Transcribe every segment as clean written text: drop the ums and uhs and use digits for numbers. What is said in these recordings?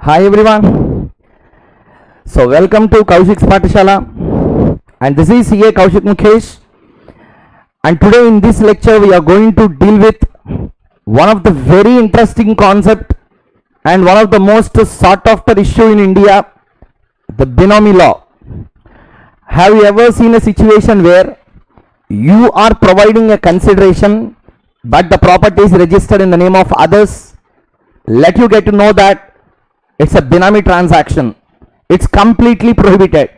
Hi everyone. So welcome to Kaushik's Patishala, and this is CA Kaushik Mukesh, and today in this lecture we are going to deal with one of the very interesting concept and one of the most sought after issue in India, the Benami Law. Have you ever seen a situation where you are providing a consideration but the property is registered in the name of others? Let you get to know that it's a Benami transaction. It's completely prohibited,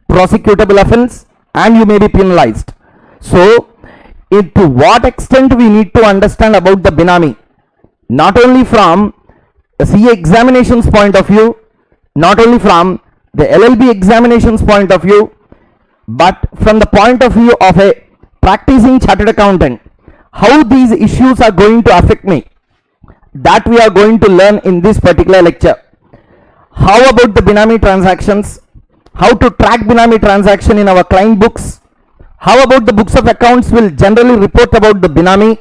prosecutable offense, and you may be penalized. So, to what extent we need to understand about the Benami, not only from the CA examinations point of view, not only from the LLB examinations point of view, but from the point of view of a practicing chartered accountant, how these issues are going to affect me, that we are going to learn in this particular lecture. How about the Benami transactions? How to track Benami transaction in our client books? How about the books of accounts will generally report about the Benami?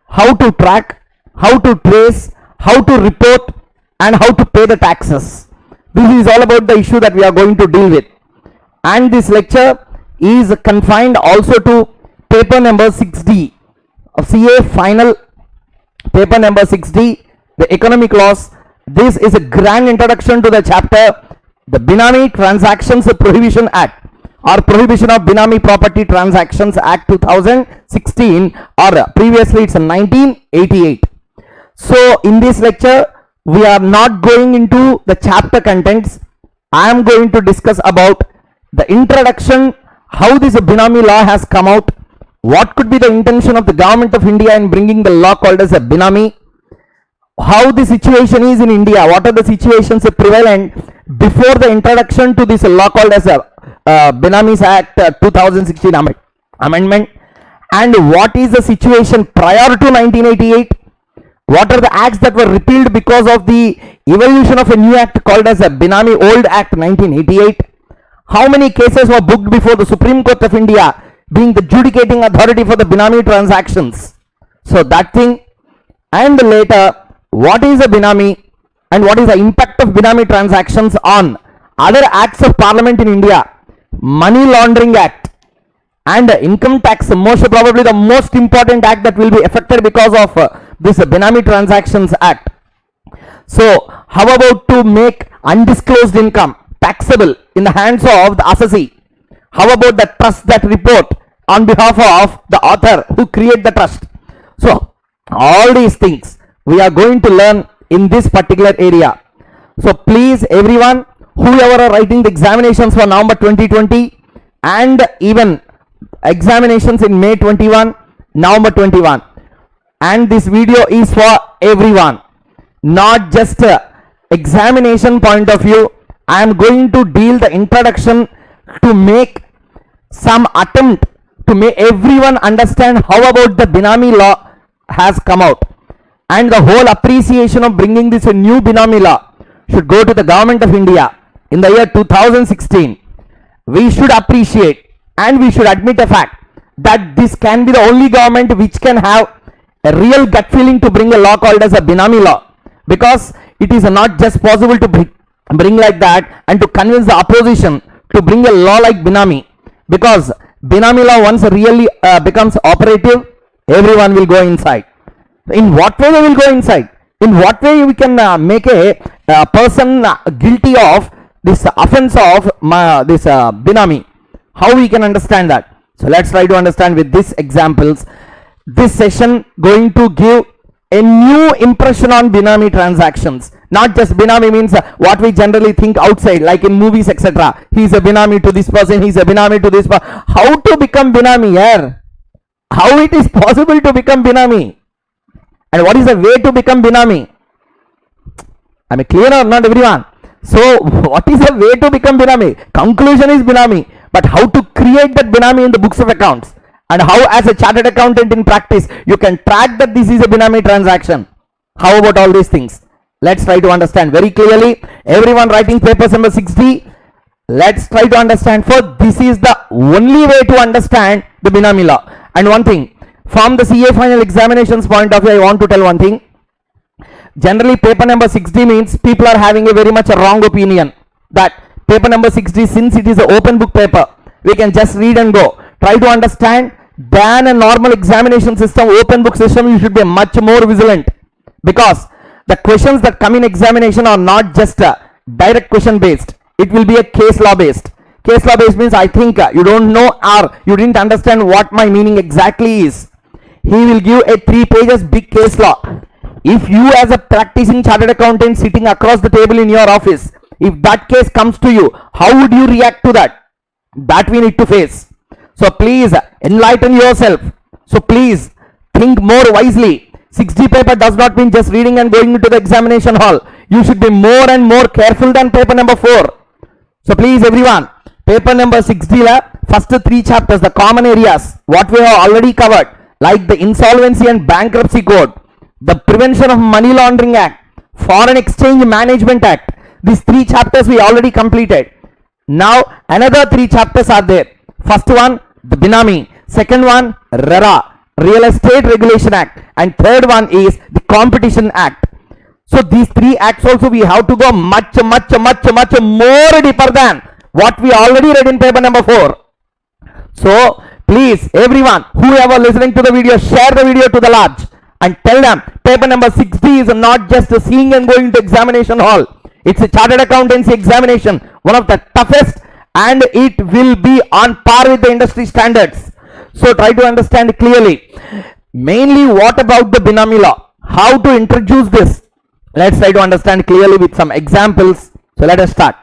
How to track, how to trace, how to report, and how to pay the taxes. This is all about the issue that we are going to deal with. And this lecture is confined also to paper number 6D of CA final, paper number 6D, the economic laws. This is a grand introduction to the chapter, the Benami Transactions Prohibition Act, or Prohibition of Benami Property Transactions Act 2016, or previously it's 1988. So in this lecture we are not going into the chapter contents. I am going to discuss about the introduction, how this Benami law has come out, what could be the intention of the government of India in bringing the law called as a Benami, how the situation is in India, what are the situations prevalent before the introduction to this law called as a Benami Act 2016 amendment, and what is the situation prior to 1988, what are the acts that were repealed because of the evolution of a new act called as a Benami Old Act 1988, how many cases were booked before the Supreme Court of India being the adjudicating authority for the Benami transactions. So that thing, and later what is a Benami and what is the impact of Benami transactions on other acts of parliament in India, Money Laundering Act and income tax, most probably the most important act that will be affected because of this Benami transactions act. So how about to make undisclosed income taxable in the hands of the assessee? How about the trust that report on behalf of the author who create the trust? So all these things we are going to learn in this particular area. So please everyone, whoever are writing the examinations for November 2020 and even examinations in May 21, November 21, and this video is for everyone, not just examination point of view. I am going to deal the introduction to make some attempt to make everyone understand how about the Benami law has come out, and the whole appreciation of bringing this a new Benami law should go to the government of India in the year 2016. We should appreciate and we should admit a fact that this can be the only government which can have a real gut feeling to bring a law called as a Benami law, because it is not just possible to bring like that and to convince the opposition to bring a law like Benami, because Benami law once really becomes operative, everyone will go inside. In what way they will go inside? In what way we can make a person guilty of this offense of this Benami? How we can understand that? So let's try to understand with these examples. This session going to give a new impression on Benami transactions. Not just Benami means what we generally think outside, like in movies, etc. He is a Benami to this person, he is a Benami to this person. How to become Benami here? How it is possible to become Benami? And what is the way to become Benami? I mean, clear or not everyone? So what is the way to become Benami? Conclusion is Benami, but how to create that Benami in the books of accounts, and how as a chartered accountant in practice you can track that this is a Benami transaction. How about all these things? Let's try to understand very clearly. Everyone writing papers number 60, let's try to understand, for this is the only way to understand the Benami law. And one thing, from the CA final examinations point of view, I want to tell one thing. Generally paper number 6D means people are having a very much a wrong opinion that paper number 6D, since it is an open book paper, we can just read and go. Try to understand, than a normal examination system, open book system, you should be much more vigilant, because the questions that come in examination are not just direct question based. It will be a case law based. Case law based means I think you don't know or you didn't understand what my meaning exactly is. He will give a 3 pages big case law. If you as a practicing chartered accountant sitting across the table in your office, if that case comes to you, how would you react to that? That we need to face. So please enlighten yourself. So please think more wisely. 6D paper does not mean just reading and going into the examination hall. You should be more and more careful than paper number 4. So please everyone, paper number 6D la first 3 chapters, the common areas, what we have already covered, like the Insolvency and Bankruptcy Code, the Prevention of Money Laundering Act, Foreign Exchange Management Act. These 3 chapters we already completed. Now another 3 chapters are there. First one, the Benami. Second one, RERA, Real Estate Regulation Act. And third one is the Competition Act. So these 3 acts also we have to go much more deeper than what we already read in paper number 4. So please everyone, whoever listening to the video, share the video to the large and tell them paper number 6D is not just seeing and going to examination hall. It's a chartered accountancy examination, one of the toughest, and it will be on par with the industry standards. So try to understand clearly. Mainly what about the Benami law? How to introduce this? Let's try to understand clearly with some examples. So let us start.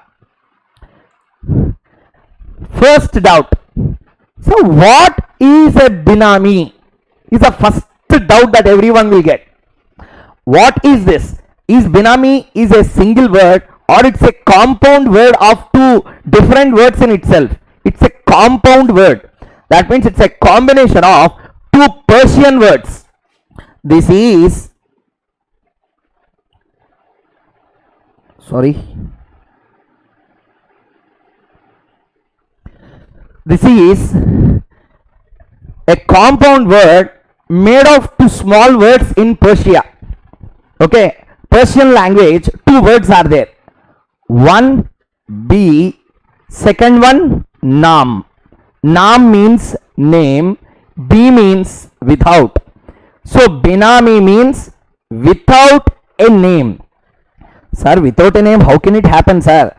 First doubt. So what is a Benami? Is the first doubt that everyone will get. What is this? Is Benami is a single word or it's a compound word of 2 different words in itself? It's a compound word. That means it's a combination of 2 Persian words. This is, this is a compound word made of 2 small words in Persia. Okay, Persian language, 2 words are there. One, B, second one, Nam. Nam means name, B means without. So Benami means without a name. Sir, without a name, how can it happen, sir?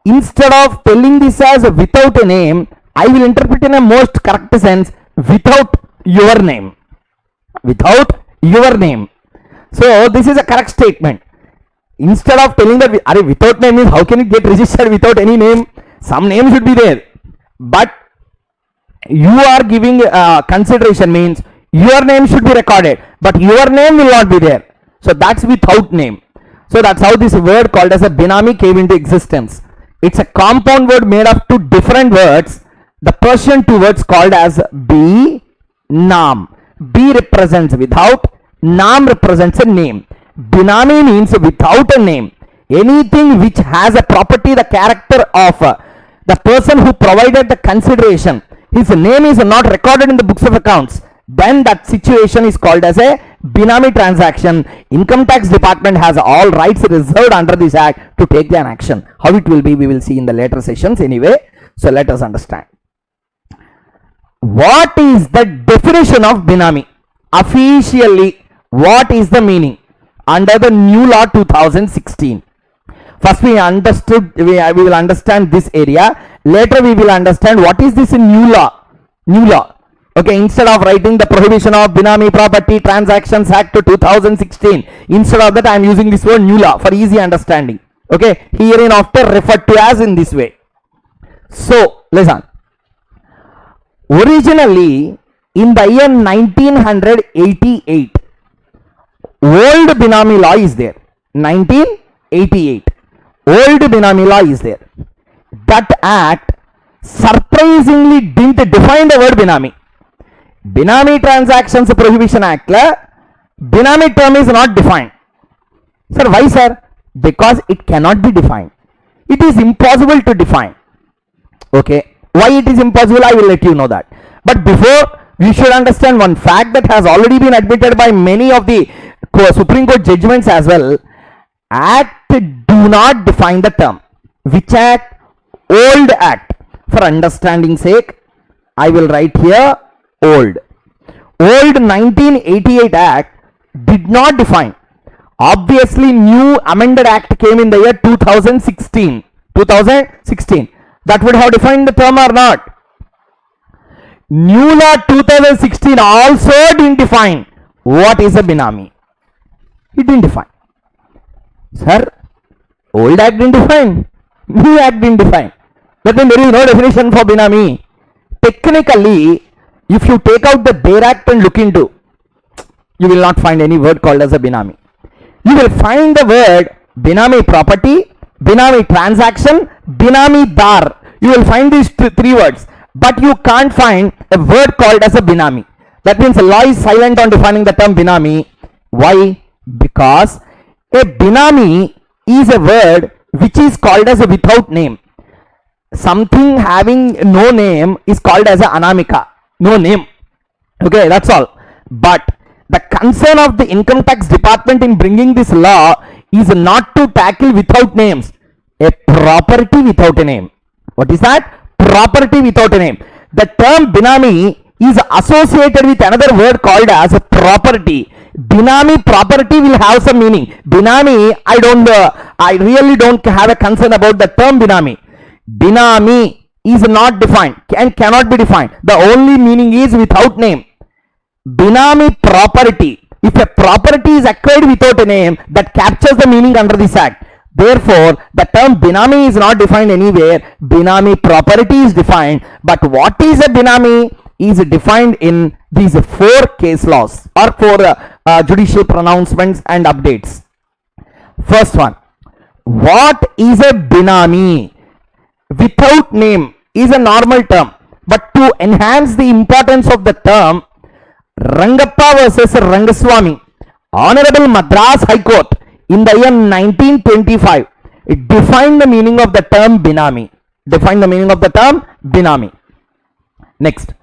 Instead of telling this as without a name, I will interpret in a most correct sense, without your name. Without your name. So this is a correct statement. Instead of telling that without name means how can it get registered without any name? Some name should be there. But you are giving consideration means your name should be recorded, but your name will not be there. So that's without name. So that's how this word called as a Benami came into existence. It's a compound word made of 2 different words. The Persian 2 words called as B, Nam. B represents without, Nam represents a name. Benami means without a name. Anything which has a property, the character of the person who provided the consideration, his name is not recorded in the books of accounts, then that situation is called as a Benami transaction. Income tax department has all rights reserved under this act to take an action. How it will be, we will see in the later sessions anyway. So let us understand. What is the definition of Benami? Officially, what is the meaning under the new law 2016? First we will understand this area. Later we will understand what is this new law. New law. Okay, instead of writing the Prohibition of Benami Property Transactions Act 2016, instead of that I am using this word new law for easy understanding. Okay, hereinafter referred to as in this way. So listen. Originally in the year 1988, old Benami law is there. 1988, old Benami law is there. That act surprisingly didn't define the word Benami. Benami Transactions Prohibition Act la Benami term is not defined. Sir, why sir? Because it cannot be defined. It is impossible to define. Okay, why it is impossible, I will let you know that. But before, we should understand one fact that has already been admitted by many of the Supreme Court judgments as well, Act do not define the term. Which Act? Old Act. For understanding sake, I will write here old. Old 1988 Act did not define. Obviously, new amended Act came in the year 2016. 2016. That would have defined the term or not? New law 2016 also didn't define what is a Benami. It didn't define. Sir, old Act didn't define. New Act didn't define. That means there is no definition for Benami. Technically, if you take out the Bare Act and look into, you will not find any word called as a Benami. You will find the word Benami property, Benami transaction, Benami dar. You will find these three words, but you can't find a word called as a Benami. That means the law is silent on defining the term Benami. Why? Because a Benami is a word which is called as a without name. Something having no name is called as a Anamika. No name. Okay, that's all. But the concern of the income tax department in bringing this law is not to tackle without names. A property without a name. What is that? Property without a name. The term Benami is associated with another word called as a property. Benami property will have some meaning. Benami, I really don't have a concern about the term Benami. Benami is not defined and cannot be defined. The only meaning is without name. Benami property. If a property is acquired without a name, that captures the meaning under this act. Therefore, the term Benami is not defined anywhere. Benami property is defined. But what is a Benami is defined in these four case laws or four judicial pronouncements and updates. First one, what is a Benami? Without name is a normal term, but to enhance the importance of the term, Rangappa versus Rangaswamy, Honorable Madras High Court in the year 1925, it defined the meaning of the term Benami. Defined the meaning of the term Benami. Next.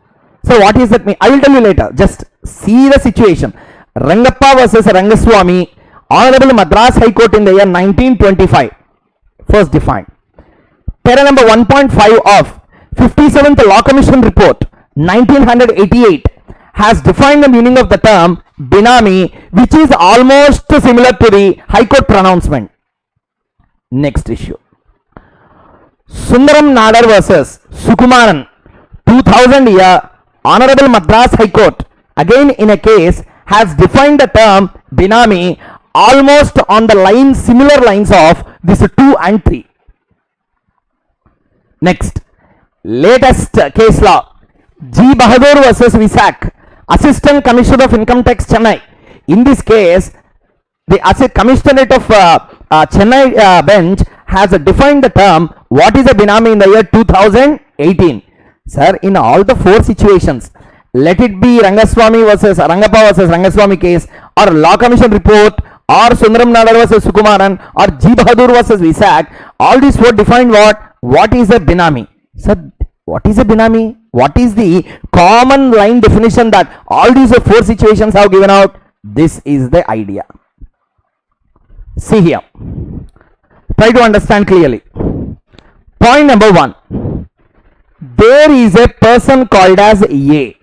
So what is that mean? I will tell you later. Just see the situation. Rangappa versus Rangaswamy, Honorable Madras High Court in the year 1925. First defined. Para number 1.5 of 57th Law Commission Report 1988 has defined the meaning of the term Benami, which is almost similar to the High Court pronouncement. Next issue. Sundaram Nadar versus Sukumaran 2000 year Honorable Madras High Court, again in a case, has defined the term Benami almost on the lines, similar lines of this 2 and 3. Next, latest case law, G. Bahadur versus Visak, Assistant Commissioner of Income Tax, Chennai. In this case, the Commissionerate of Chennai bench has defined the term what is a Benami in the year 2018. Sir, in all the four situations, let it be Rangaswamy versus Rangappa versus Rangaswamy case, or Law Commission report, or Sundaram Nadar versus Sukumaran, or G. Bahadur versus Visak, all these were defined what? What is a Benami? Sir, what is a Benami? What is the common line definition that all these four situations have given out? This is the idea. See here. Try to understand clearly. Point number 1. There is a person called as A.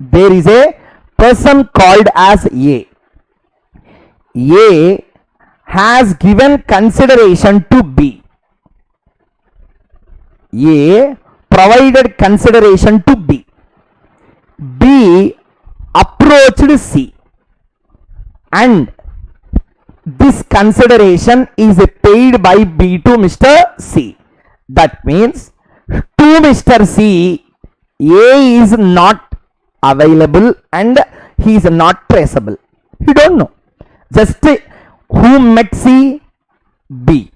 There is a person called as A. A has given consideration to B. A provided consideration to B. B approached C. And this consideration is paid by B to Mr. C. That means to Mr. C, A is not available and he is not traceable. You don't know. Just who met C? B.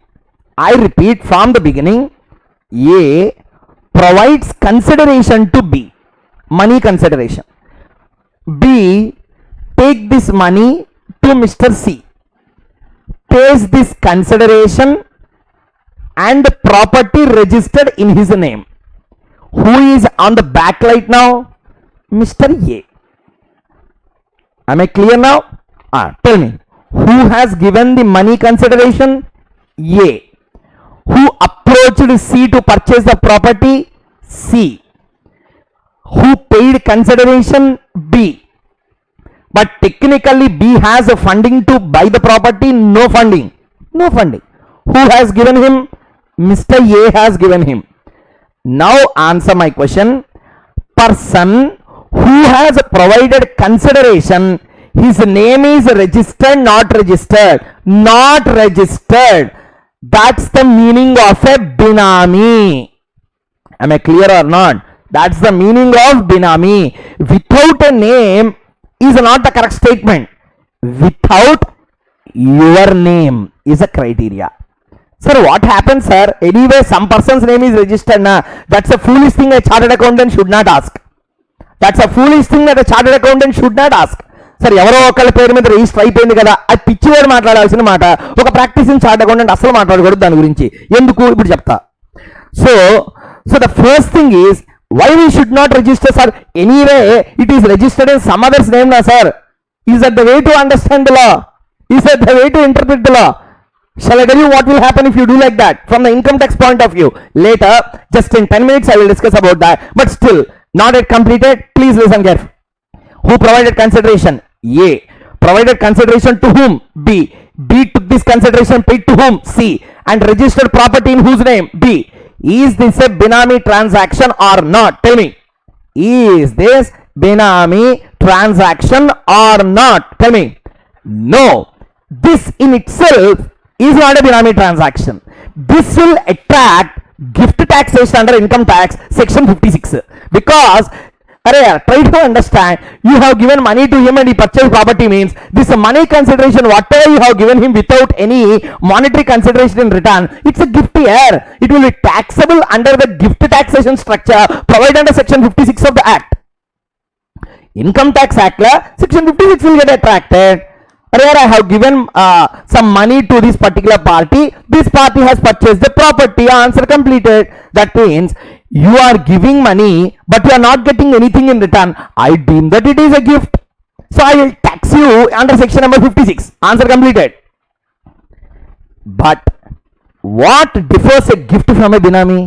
I repeat from the beginning, A provides consideration to B, money consideration. B take this money to Mr. C, pays this consideration and property registered in his name. Who is on the backlight now? Mr. A. Am I clear now? Tell me, who has given the money consideration? A. Who approached C to purchase the property? C. Who paid consideration? B. But technically B has a funding to buy the property. No funding. No funding. Who has given him? Mr. A has given him. Now answer my question. Person who has provided consideration, his name is registered, not registered? Not registered. That's the meaning of a Benami. Am I clear or not? That's the meaning of Benami. Without a name is not the correct statement. Without your name is a criteria. Sir, what happens, sir? Anyway, some person's name is registered. That's a foolish thing a chartered accountant should not ask. That's a foolish thing that a chartered accountant should not ask. సరే ఎవరో ఒకళ్ళ పేరు మీద register అయిపోయింది కదా, అది పిచ్చివాడు మాట్లాడాల్సిన మాట. ఒక ప్రాక్టీసింగ్ చార్ట్ అకౌంటెంట్ అసలు మాట్లాడకూడదు దాని గురించి. ఎందుకు ఇప్పుడు చెప్తా. So the first thing is why we should not register, sir? Anyway, it is registered in some other's name, na sir. Is that the way to understand the law? Is that the way to interpret the law? Shall I tell you what will happen if you do like that from the income tax point of view? Later, just in 10 minutes, I will discuss about that. But still, not yet completed. Please listen carefully. Who provided consideration? A. Provided consideration to whom? B. B took this consideration, paid to whom? C. And registered property in whose name? B. Is this a Benami transaction or not? Tell me. Is this Benami transaction or not? Tell me. No. This in itself is not a Benami transaction. This will attract gift taxation under income tax section 56. Because try to understand, you have given money to him and he purchased property means this money consideration, whatever you have given him without any monetary consideration in return, it's a gift here. It will be taxable under the gift taxation structure provided under section 56 of the act. Income tax act section 56 will get attracted. I have given some money to this particular party. This party has purchased the property. Answer completed. That means you are giving money but you are not getting anything in return. I deem that it is a gift, so I will tax you under section number 56. Answer completed. But what differs a gift from a Benami?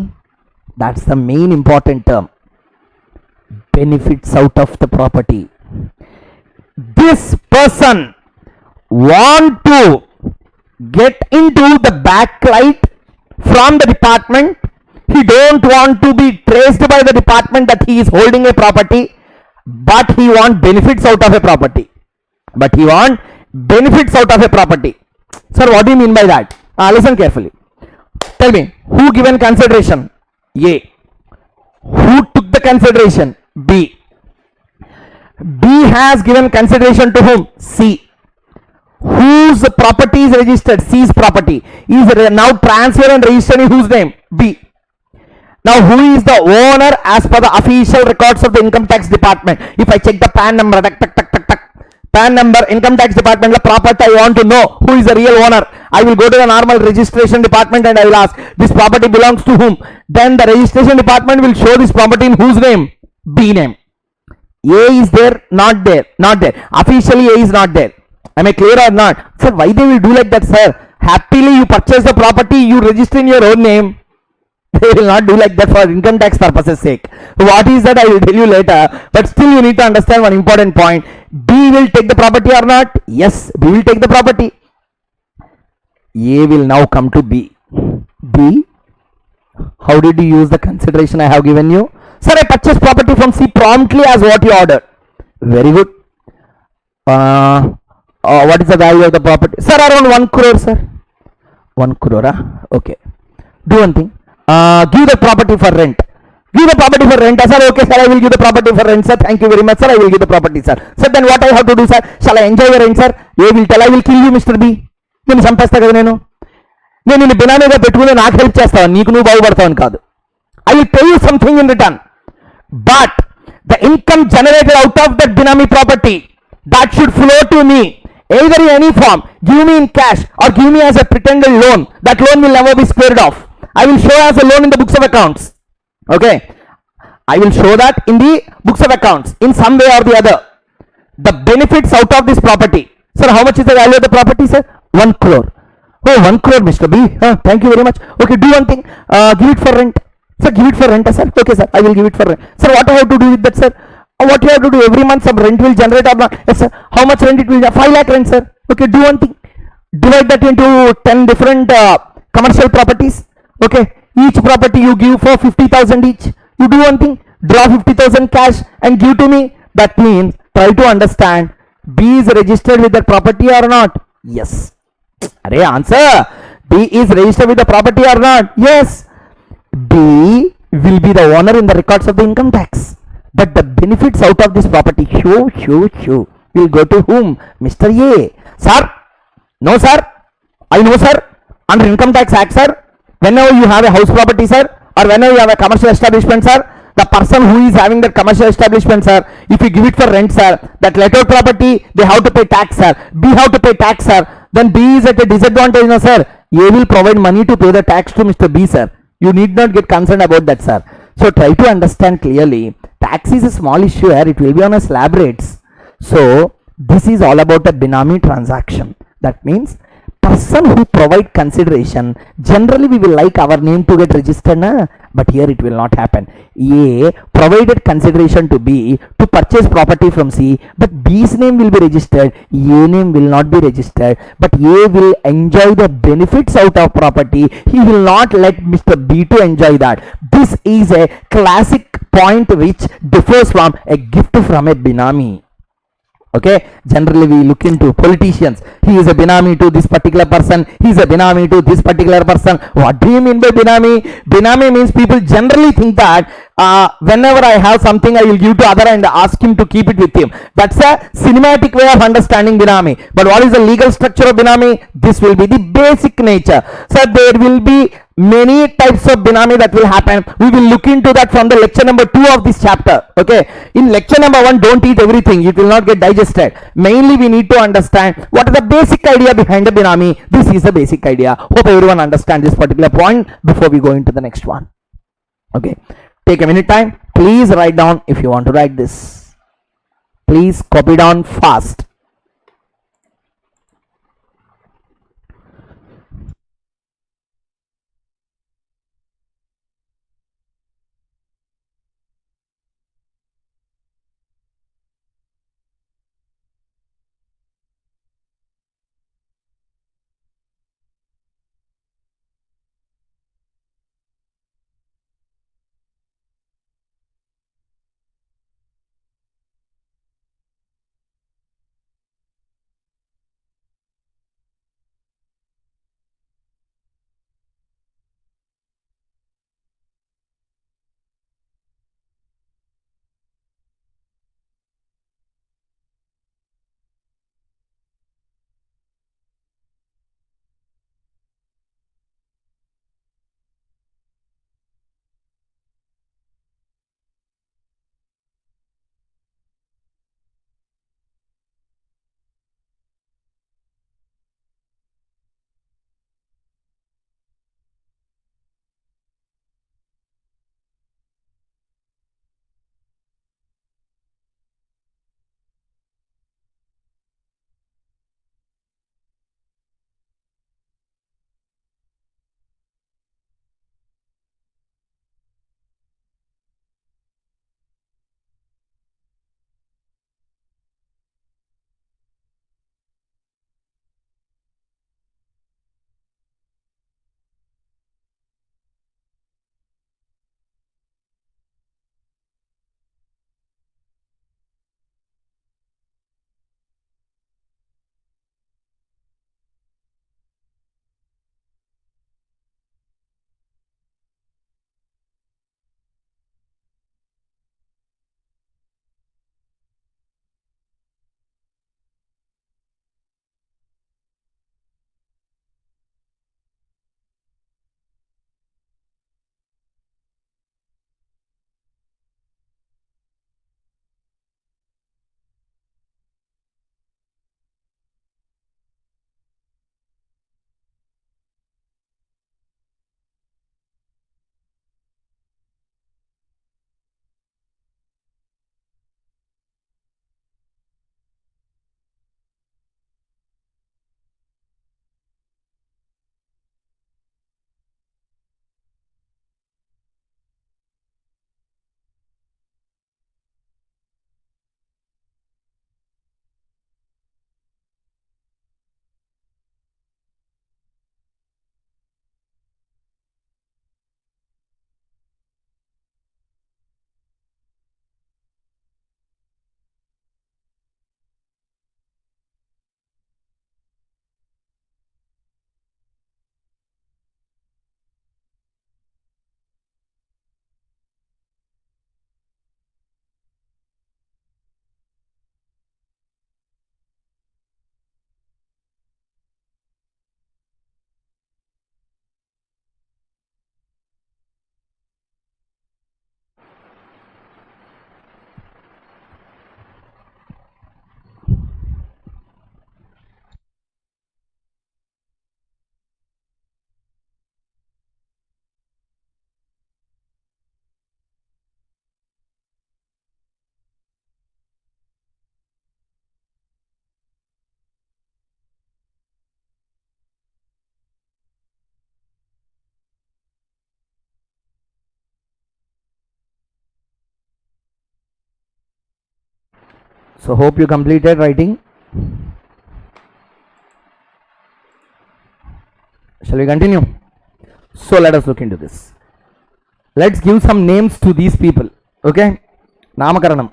That's the main important term. Benefits out of the property. This person want to get into the backlight from the department. He don't want to be traced by the department that he is holding a property, but he want benefits out of a property. Sir, what do you mean by that? Listen carefully. Tell me, who given consideration? A. Who took the consideration? B. B has given consideration to whom? C. Whose property is registered? C's property is now transferred and registered in whose name? B. Now who is the owner as per the official records of the income tax department? If I check the PAN number, PAN number, income tax department property, I want to know who is the real owner. I will go to the normal registration department and I will ask, this property belongs to whom? Then the registration department will show this property in whose name? B name. A is there? Not there. Not there. Officially A is not there. Am I clear or not? Sir, why they will do like that, sir? Happily you purchase the property, you register in your own name. They will not do like that for income tax purposes sake. What is that I will tell you later. But still you need to understand one important point. B will take the property or not? Yes, B will take the property. A will now come to B. B, how did you use the consideration I have given you? Sir, I purchased property from C promptly as what you ordered. Very good. What is the value of the property? Sir, around 1 crore, sir. 1 crore, okay. Do one thing. Give the property for rent. Give the property for rent, sir. Okay, sir, I will give the property for rent, sir. Thank you very much, sir. I will give the property, sir. Sir, then what I have to do, sir? Shall I enjoy the rent, sir? A will tell, I will kill you, Mr. B. నేను చంపేస్తా కదా నేను నిన్ను బినామీగా పెట్టుకుని నాకు help చేస్తాను, నీకు నువ్వు బాగుపడతావని కాదు. I will pay you something in return. But the income generated out of that Benami property, that should flow to me. Either in any form, give me in cash or give me as a pretended loan. That loan will never be squared off. I will show as a loan in the books of accounts. Okay, I will show that in the books of accounts in some way or the other. The benefits out of this property, Sir, how much is the value of the property, sir? 1 crore. Oh, 1 crore, Mr. B. Thank you very much. Okay, do one thing. Give it for rent. Sir, give it for rent, sir. Okay, sir, I will give it for rent. Sir, what I have to do with that, sir? What you have to do every month, some rent will generate or not? Yes, sir. How much rent it will? 5 lakh rent, sir. Okay, do one thing. Divide that into 10 different commercial properties. Okay, each property you give for 50,000 each. You do one thing. Draw 50,000 cash and give to me. That means try to understand. B is registered with the property or not? Yes. Array answer. B is registered with the property or not? Yes. B will be the owner in the records of the income tax. But the benefits out of this property, will go to whom? Mr. A. Sir? No, sir. I know, sir. Under Income Tax Act, sir, whenever you have a house property, sir, or whenever you have a commercial establishment, sir, the person who is having that commercial establishment, sir, if you give it for rent, sir, that let out property, they have to pay tax, sir. B have to pay tax, sir. Then B is at a disadvantage, no, sir. A will provide money to pay the tax to Mr. B, sir. You need not get concerned about that, sir. So try to understand clearly. Tax is a small issue here. It will be on a slab rates. So this is all about a Benami transaction. That means person who provide consideration, generally we will like our name to get registered, na? But here it will not happen. A provided consideration to B to purchase property from C, but B's name will be registered, A name will not be registered, but A will enjoy the benefits out of property. He will not let Mr. B to enjoy that. This is a classic point which differs from a gift from a Benami. Okay, generally we look into politicians. He is a Benami to this particular person. He is a Benami to this particular person. What do you mean by Benami? Benami means people generally think that whenever I have something, I will give to other and ask him to keep it with him. That's a cinematic way of understanding Benami. But what is the legal structure of Benami? This will be the basic nature. So there will be many types of Benami that will happen. We will look into that from the lecture number 2 of this chapter. Okay, in lecture number 1, don't eat everything, it will not get digested. Mainly we need to understand what is the basic idea behind the Benami. This is the basic idea. Hope everyone understands this particular point before we go into the next one. Okay, take a minute time. Please write down. If you want to write this, please copy down fast. So hope you completed writing. Shall we continue? So let us look into this. Let's give some names to these people. Okay, namakaranam.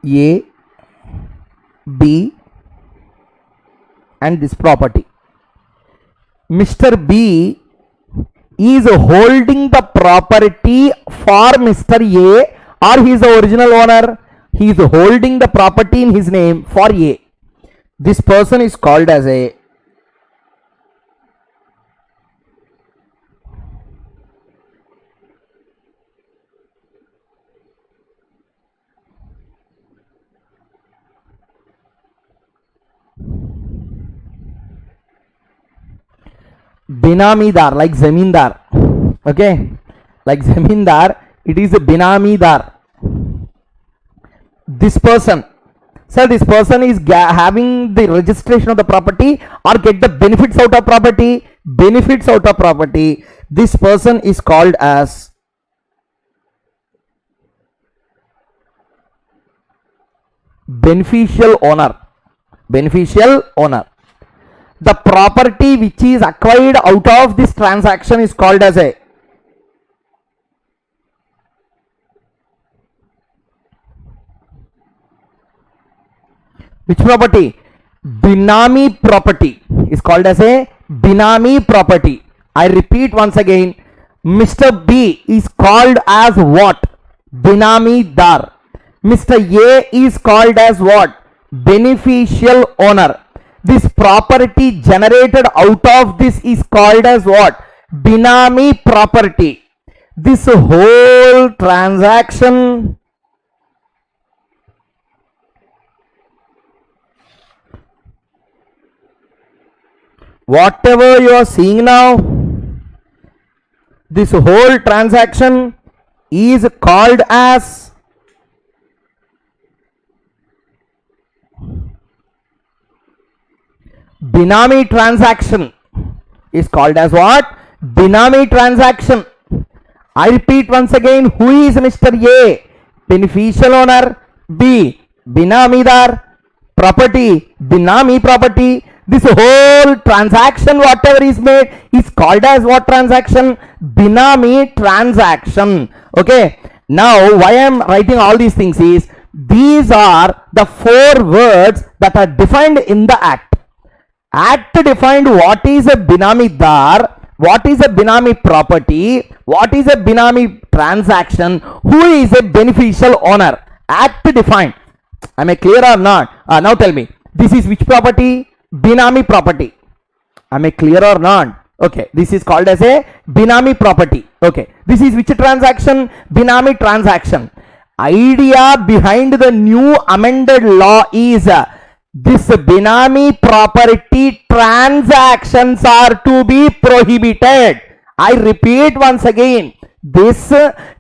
A, B, and this property. Mr. B is holding the property for Mr. A, or he is the original owner. He is holding the property in his name for A. This person is called as a Binamidar, like Zamindar. Okay, like Zamindar, it is a Binamidar. This person, sir, this person is having the registration of the property or get the benefits out of property. Benefits out of property. This person is called as beneficial owner. Beneficial owner. The property which is acquired out of this transaction is called as a which property? Benami property is called as a Benami property. I repeat once again, Mr. B is called as what? Benami dar. Mr. A is called as what? Beneficial owner. This property generated out of this is called as what? Benami property. This whole transaction whatever you are seeing now, this whole transaction is called as Benami transaction. Is called as what? Benami transaction. I repeat once again, who is Mr. A? Beneficial owner. B, Benamidar. Property, Benami property. This whole transaction whatever is made is called as what transaction? Benami transaction. Okay, now why I am writing all these things is, these are the 4 words that are defined in the act. Act defined what is a Benami dar, what is a Benami property, what is a Benami transaction, who is a beneficial owner. Act defined. Am I clear or not? Now tell me, this is which property? Benami property. Am I clear or not? Okay, this is called as a Benami property. Okay, this is which transaction? Benami transaction. Idea behind the new amended law is this Benami property transactions are to be prohibited. I repeat once again, this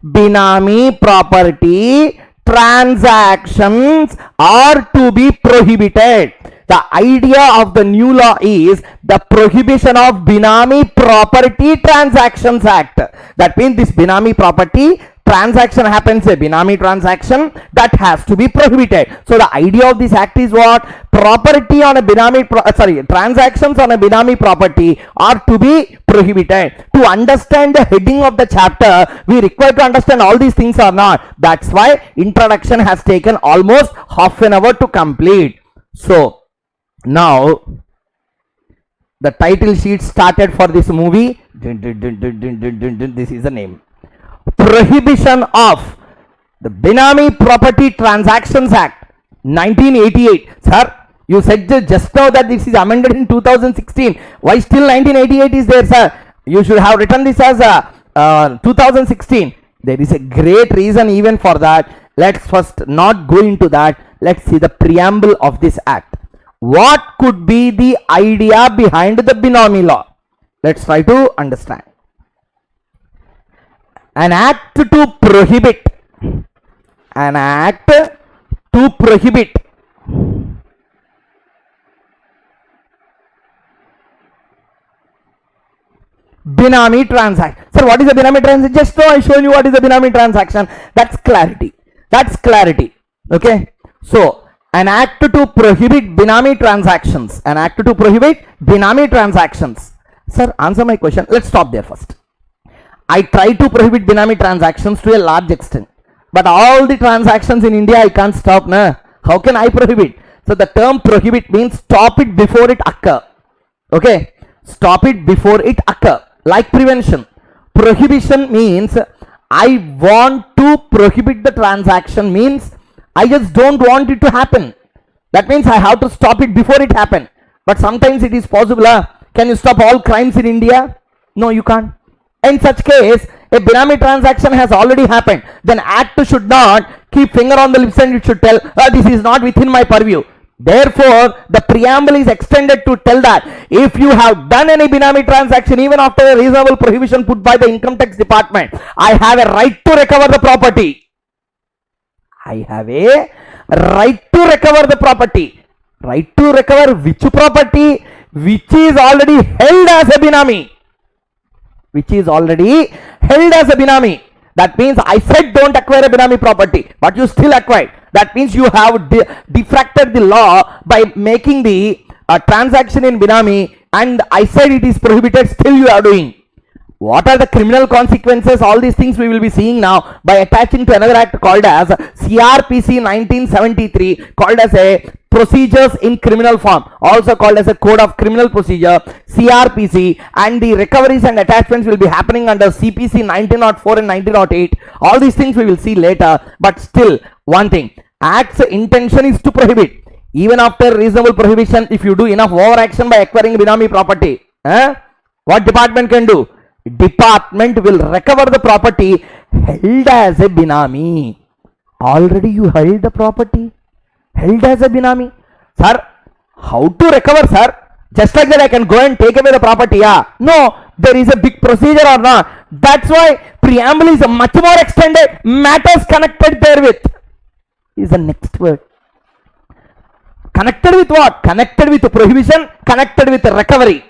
Benami property transactions are to be prohibited. The idea of the new law is the prohibition of Benami Property Transactions Act. That means this Benami property transaction happens, a Benami transaction, that has to be prohibited. So the idea of this act is what? Property on a Benami transactions on a Benami property are to be prohibited. To understand the heading of the chapter, we require to understand all these things or not. That's why introduction has taken almost half an hour to complete. So now the title sheet started for this movie. This is the name. Prohibition of the Benami Property Transactions Act 1988. Sir, you said just now that this is amended in 2016. Why still 1988 is there, sir? You should have written this as 2016. There is a great reason even for that. Let's first not go into that. Let's see the preamble of this act. What could be the idea behind the Benami law? Let's try to understand. An act to prohibit. An act to prohibit Benami transaction. Sir, what is a Benami transaction? Just now I shown you what is a Benami transaction. That's clarity. That's clarity. Okay. So, an act to prohibit Benami transactions. An act to prohibit Benami transactions. Sir, answer my question. Let's stop there first. I try to prohibit Benami transactions to a large extent. But all the transactions in India I can't stop. Nah. How can I prohibit? So, the term prohibit means stop it before it occur. Okay. Stop it before it occur. Like prevention. Prohibition means I want to prohibit the transaction, means I just don't want it to happen. That means I have to stop it before it happen. But sometimes it is possible. Can you stop all crimes in India? No, you can't. In such case, a Benami transaction has already happened. Then act should not keep finger on the lips and it should tell, this is not within my purview. Therefore, the preamble is extended to tell that if you have done any Benami transaction, even after a reasonable prohibition put by the income tax department, I have a right to recover the property. I have a right to recover the property. Right to recover which property? Which is already held as a Benami. Which is already held as a Benami. That means I said don't acquire a Benami property, but you still acquired. That means you have defracted the law by making the transaction in Benami, and I said it is prohibited, still you are doing. What are the criminal consequences? All these things we will be seeing now by attaching to another act called as CRPC 1973, called as a Procedures in Criminal Form, also called as a Code of Criminal Procedure, CRPC, and the recoveries and attachments will be happening under CPC 1904 and 1908. All these things we will see later, but still one thing, act's intention is to prohibit. Even after reasonable prohibition, if you do enough overaction by acquiring Benami property, what department can do? Department will recover the property held as a Benami. Already you held the property held as a Benami. Sir, how to recover, sir? Just like that I can go and take away the property. No, there is a big procedure or not. That's why preamble is much more extended. Matters connected therewith is the next word. Connected with what? Connected with prohibition, connected with recovery.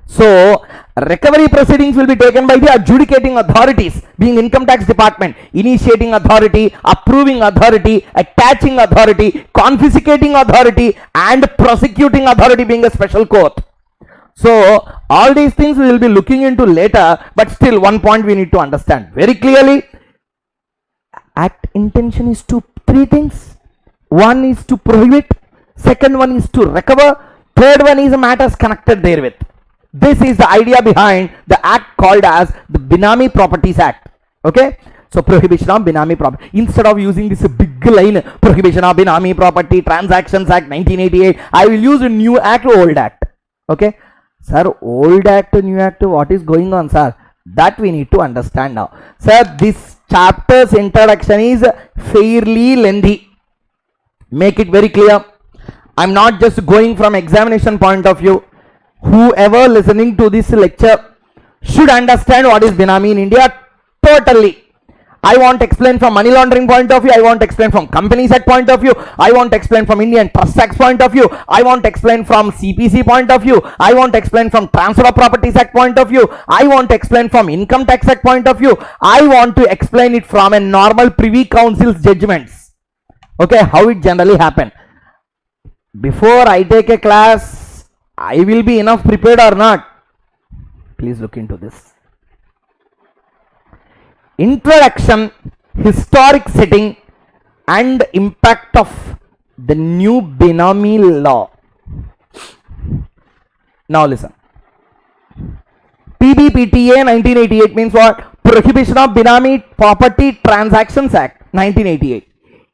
So, recovery proceedings will be taken by the adjudicating authorities, being income tax department, initiating authority, approving authority, attaching authority, confiscating authority, and prosecuting authority, being a special court. So, all these things we will be looking into later, but still one point we need to understand very clearly. Act intention is to three things. One is to prohibit, second one is to recover, third one is matters connected therewith. This is the idea behind the act called as the Benami Properties Act. Okay. So prohibition of Benami property. Instead of using this big line, prohibition of Benami property transactions act 1988, I will use a new act, old act. Okay. Sir, old act, new act, what is going on, sir? That we need to understand now. Sir, this chapter's introduction is fairly lengthy. Make it very clear. I'm not just going from examination point of view. Whoever listening to this lecture should understand what is Benami in India totally. I want to explain from money laundering point of view. I want to explain from Companies Act point of view. I want to explain from Indian Trust Tax point of view. I want to explain from CPC point of view. I want to explain from Transfer of Properties Act point of view. I want to explain from Income Tax Act point of view. I want to explain it from a normal Privy Council's judgments. Okay, how it generally happen. Before I take a class, I will be enough prepared or not? Please look into this. Introduction, historic setting, and impact of the new Benami law. Now listen. PBPTA 1988 means what? Prohibition of Benami Property Transactions Act 1988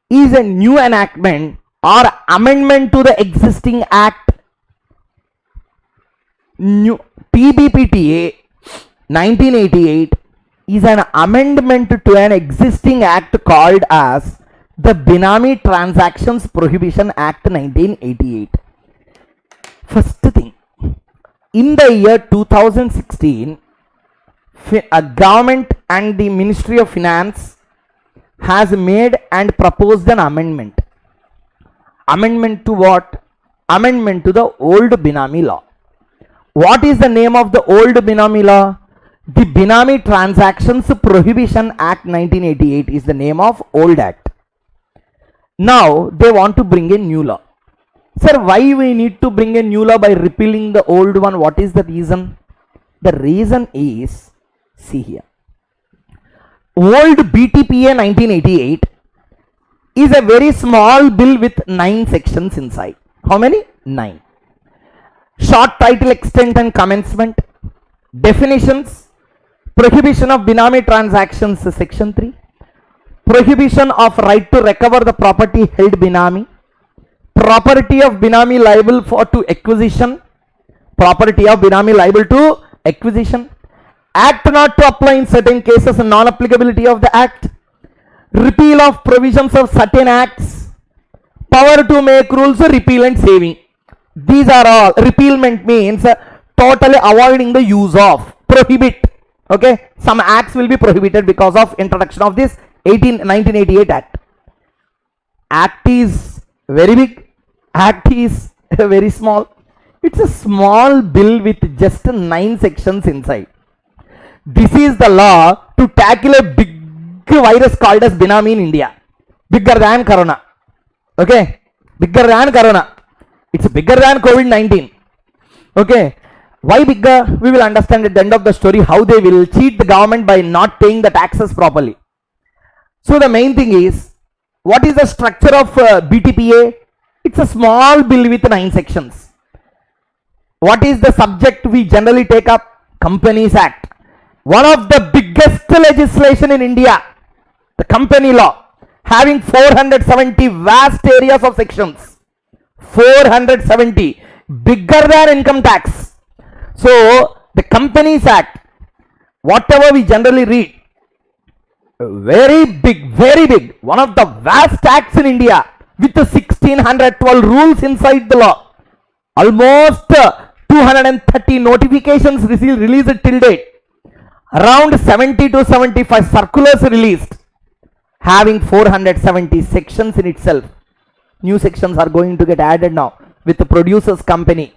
is a new enactment or amendment to the existing act. New PBPTA 1988 is an amendment to an existing act called as the Benami Transactions Prohibition Act 1988. First thing, in the year 2016, a government and the Ministry of Finance has made and proposed an amendment. Amendment to what? Amendment to the old Benami law. What is the name of the old Benami law? The Benami Transactions Prohibition Act 1988 is the name of old act. Now they want to bring a new law. Sir, why we need to bring a new law by repealing the old one? What is the reason? The reason is, see here, old BTPA 1988 is a very small bill with 9 sections inside. How many? 9. Short title, extent and commencement, definitions, prohibition of Benami transactions section 3, prohibition of right to recover the property held Benami, property of Benami liable to acquisition, property of Benami liable to acquisition, act not to apply in certain cases and non-applicability of the act, repeal of provisions of certain acts, power to make rules, repeal and saving. These are all. Repealment means totally avoiding the use of, prohibit. Okay, some acts will be prohibited because of introduction of this 1988 act. Act is very big, act is very small. It's a small bill with just 9 sections inside. This is the law to tackle a big virus called as Benami in India. Bigger than Corona. Okay, bigger than Corona. It's bigger than COVID-19. Okay, why bigger? We will understand at the end of the story how they will cheat the government by not paying the taxes properly. So the main thing is, what is the structure of BTPA? It's a small bill with 9 sections. What is the subject we generally take up? Companies Act. One of the biggest legislation in India, the company law, having 470 vast areas of sections. 470, bigger than income tax. So the Companies Act, whatever we generally read, very big, one of the vast acts in India with 1612 rules inside the law, almost 230 notifications released till date, around 70 to 75 circulars released, having 470 sections in itself. New sections are going to get added now with the producers company.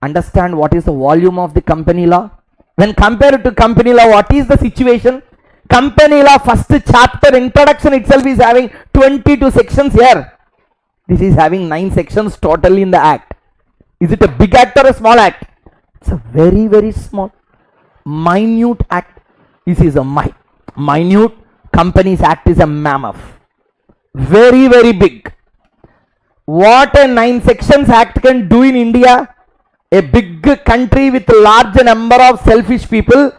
Understand what is the volume of the company law? When compared to company law, what is the situation? Company law first chapter introduction itself is having 22 sections here. This is having 9 sections totally in the act. Is it a big act or a small act? It's a very small, minute act. This is a minute. Companies Act is a mammoth. Very big. What a 9 sections act can do in India, a big country with a large number of selfish people,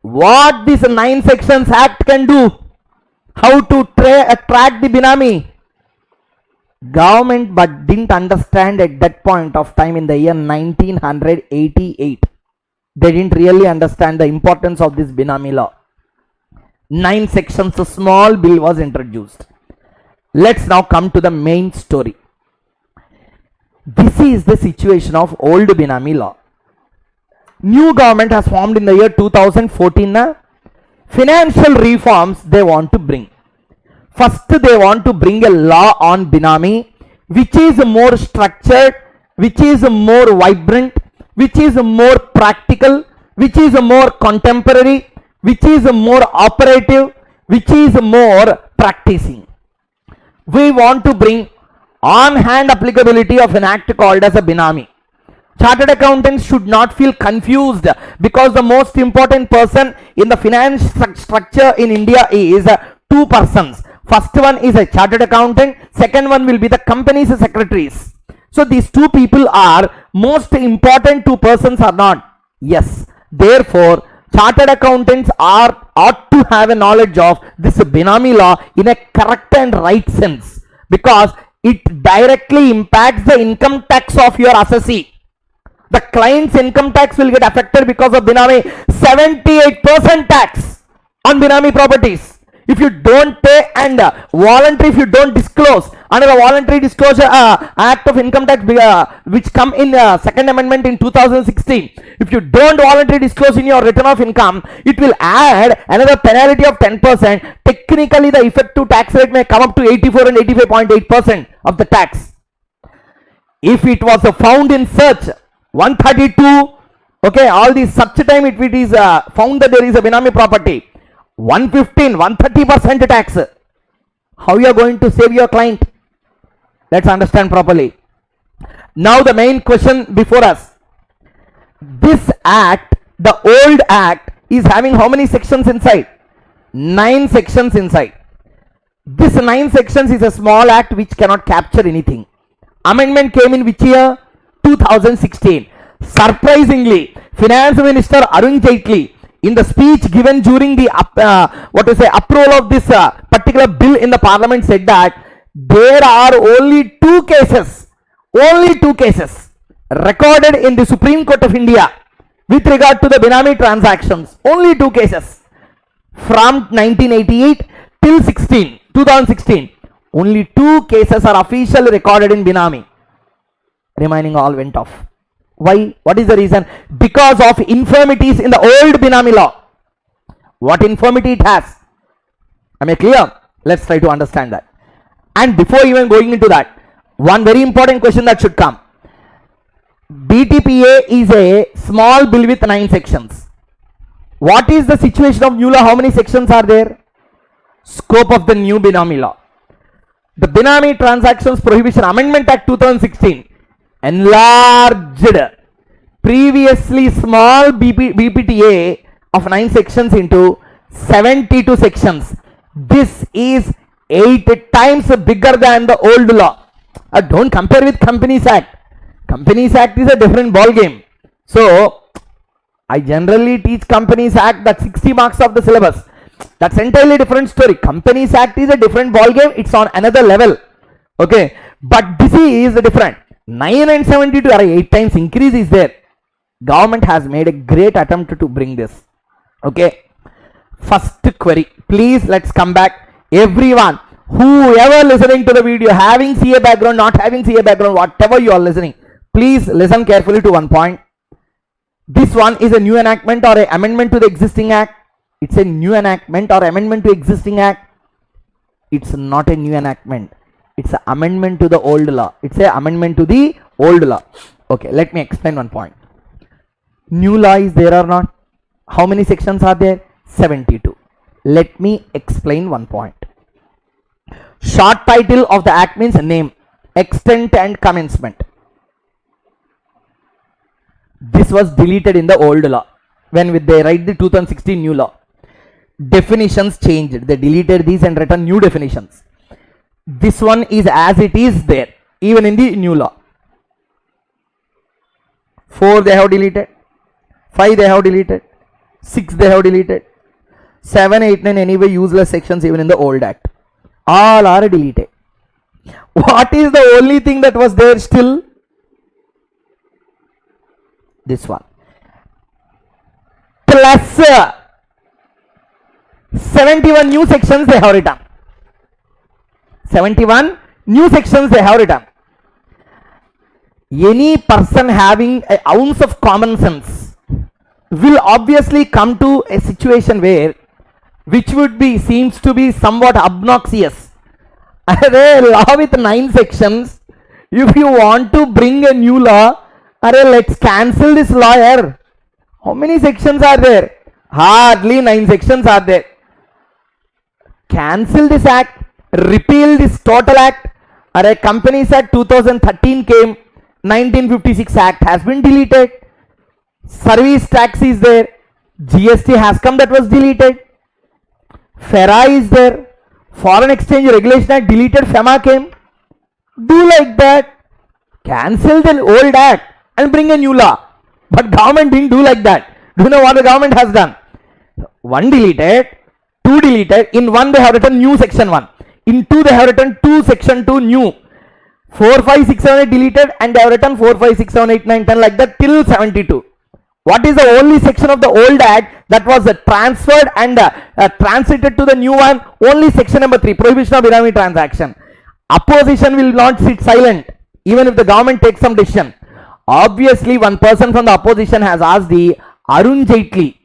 what this 9 sections act can do, how to attract the Benami. Government but didn't understand at that point of time in the year 1988. They didn't really understand the importance of this Benami law. 9 sections, a small bill was introduced. Let's now come to the main story. This is the situation of old Benami law. New government has formed in the year 2014. Financial reforms they want to bring. First they want to bring a law on Benami which is more structured, which is more vibrant, which is more practical, which is more contemporary, which is more operative, which is more practicing. We want to bring on-hand applicability of an act called as a Benami. Chartered accountants should not feel confused because the most important person in the finance structure in India is 2 persons. First one is a chartered accountant, second one will be the company's secretaries. So these 2 people are most important 2 persons or not? Yes. Therefore, chartered accountants ought to have a knowledge of this Benami law in a correct and right sense, because it directly impacts the income tax of your assessee. The client's income tax will get affected because of Benami. 78% tax on Benami properties. If you don't pay and voluntary, if you don't disclose, under the voluntary disclosure act of income tax which come in second amendment in 2016. If you don't voluntarily disclose in your return of income, it will add another penalty of 10%. Technically the effective tax rate may come up to 84 and 85.8% of the tax. If it was found in search 132, okay, all these such time if it is found that there is a Benami property, 115, 130% tax. How you are going to save your client? Let's understand properly. Now the main question before us. This act, the old act, is having how many sections inside? 9 sections inside. This 9 sections is a small act which cannot capture anything. Amendment came in which year? 2016. Surprisingly, Finance Minister Arun Jaitley, in the speech given during the approval of this particular bill in the parliament, said that there are only two cases recorded in the Supreme Court of India with regard to the Benami transactions. Only 2 cases from 1988 till 2016. Only 2 cases are officially recorded in Benami. Remaining all went off. Why? What is the reason? Because of infirmities in the old Benami law. What infirmity it has? Am I clear? Let's try to understand that. And before even going into that, one very important question that should come. BTPA is a small bill with 9 sections. What is the situation of new law? How many sections are there? Scope of the new Benami law. The Benami Transactions Prohibition Amendment Act 2016 enlarged previously small BPTA of 9 sections into 72 sections. This is 8 times bigger than the old law. Don't compare with Companies Act. Companies Act is a different ball game. So I generally teach Companies Act, that 60 marks of the syllabus. That's entirely different story. Companies Act is a different ball game. It's on another level. Okay, but this is different. 9 and 72 are 8 times increase is there. Government has made a great attempt to bring this. Okay, first query, please let's come back. Everyone, whoever listening to the video, having CA background, not having CA background, whatever you are listening, please listen carefully to one point. This one is a new enactment or an amendment to the existing act. It's a new enactment or amendment to existing act. It's not a new enactment. It's an amendment to the old law. It's an amendment to the old law. Okay, let me explain one point. New law is there or not? How many sections are there? 72. Let me explain one point. Short title of the act means name, extent and commencement. This was deleted in the old law when they write the 2016 new law. Definitions changed. They deleted these and written new definitions. This one is as it is there even in the new law. 4 they have deleted, 5 they have deleted, 6 they have deleted, 7, 8, 9 anyway useless sections even in the old act. All are deleted. What is the only thing that was there still? This one. Plus 71 new sections they have written. 71 new sections they have written. Any person having an ounce of common sense will obviously come to a situation where which would be seems to be somewhat obnoxious. A law with 9 sections, if you want to bring a new law, let's cancel this law here. How many sections are there? Hardly 9 sections are there. Cancel this act, repeal this total act. Companies Act 2013 came, 1956 Act has been deleted. Service tax is there. GST has come, that was deleted. FERA is there. Foreign Exchange Regulation Act deleted, FEMA came. Do like that. Cancel the old act and bring a new law. But government didn't do like that. Do you know what the government has done? 1 deleted, 2 deleted. In 1 they have written new section 1. In 2 they have written 2 section 2 new. 4, 5, 6, 7, 8 deleted and they have written 4, 5, 6, 7, 8, 9, 10 like that till 72. What is the only section of the old act that was transferred and transited to the new one? Only section number 3, prohibition of Benami transaction. Opposition will not sit silent even if the government takes some decision. Obviously, one person from the opposition has asked the Arun Jaitley,